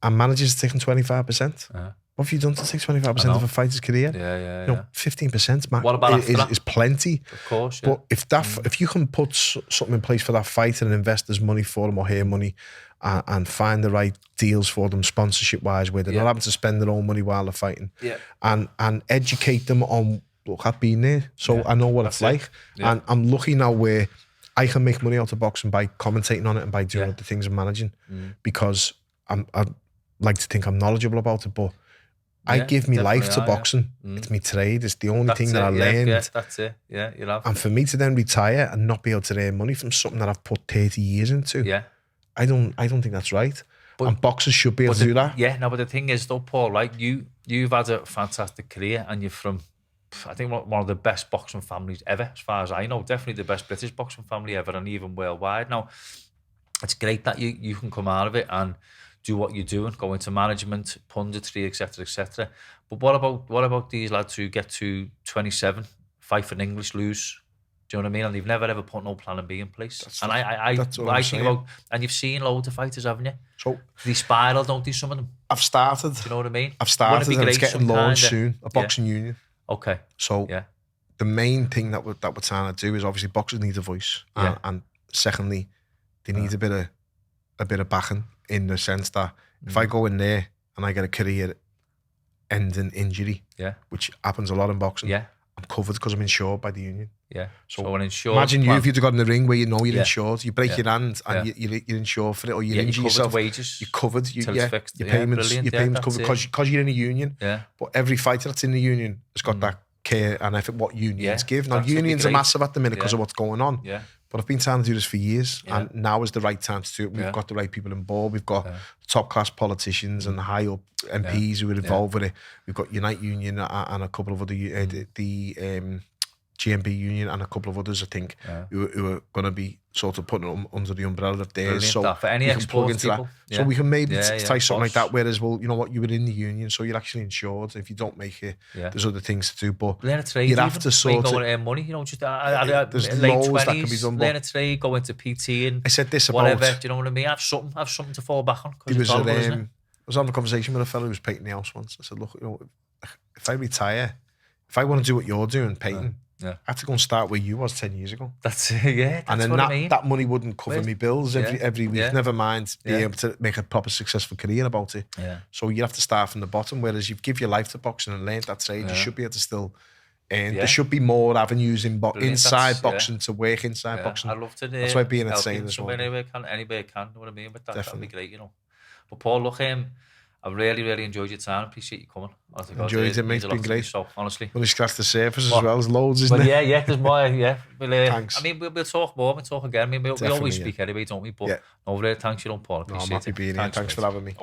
And managers taking 25%. What have you done to take 25% of a fighter's career? 15% is plenty. Of course, But if you can put something in place for that fighter and invest there's money for them or hair money and find the right deals for them sponsorship-wise where they're not having to spend their own money while they're fighting and educate them on, look, I've been there, so I know what it's like. And I'm lucky now where I can make money out of boxing by commentating on it and by doing other things and managing because I like to think I'm knowledgeable about it, but I give my life to boxing. It's my trade. It's the only thing that I learned. That's it. Yeah, you'll have. And for me to then retire and not be able to earn money from something that I've put 30 years into, I don't think that's right. And boxers should be able to do that. Yeah, no, but the thing is though, Paul, like you've had a fantastic career and you're from, I think, one of the best boxing families ever, as far as I know. Definitely the best British boxing family ever, and even worldwide. Now, it's great that you can come out of it and do what you're doing, go into management, punditry, etc., etc. But what about these lads who get to 27, fight for an English, lose? Do you know what I mean? And they've never ever put no plan B in place. I think about, and you've seen loads of fighters, haven't you? So they spiral, don't they? Some of them. I've started. Do you know what I mean? I've started, and it's getting launched soon. A boxing union. Okay. So the main thing that we're trying to do is obviously boxers need a voice, and secondly, they need a bit of backing in the sense that if I go in there and I get a career-ending injury, which happens a lot in boxing, I'm covered because I'm insured by the union. Yeah. So an insured. Imagine if you'd got in the ring where you know you're insured, you break your hand and you're insured for it, or you injure yourself. Wages. You're covered. Your payments covered because you're in a union. Yeah. But every fighter that's in the union has got that care and effort what unions give. Now unions are massive at the minute because of what's going on. Yeah. But I've been trying to do this for years, and now is the right time to do it. We've got the right people on board. We've got top class politicians and high up MPs who are involved with it. We've got Unite Union and a couple of other the GMB Union and a couple of others, I think, who are going to be sort of putting them under the umbrella of theirs. So for any exports people. So we can maybe try something like that, whereas, well, you know what, you were in the union, so you're actually insured. If you don't make it, there's other things to do. But learn a trade, you'd have to sort of... Go and earn money, you know, just there's late loads 20s, that can be done. Learn a trade, go into PT and I said this whatever, about... do you know what I mean? Have something to fall back on. I was having a conversation with a fellow who was painting the house once. I said, look, you know, if I retire, if I want to do what you're doing, painting, I have to go and start where you was 10 years ago. That's that's and then what I mean. That money wouldn't cover me bills every week. Never mind being able to make a proper successful career about it. So you have to start from the bottom. Whereas you give your life to boxing and learn that trade, you should be able to still. And there should be more avenues inside boxing to work inside boxing. I'd love to. That's why being insane as well. Anybody can. Know what I mean? But that'd be great, you know. But Paul, look, I've really enjoyed your time. Appreciate you coming. Enjoyed it, mate. It's been great. So honestly, only scratched the surface as well. There's loads, isn't there? Yeah, there's more. Yeah, thanks. I mean, we'll talk more. We'll talk again. I mean, we always speak anyway, don't we? But over there, thanks, you know, Paul. Appreciate I'm happy being here. Thanks for having me.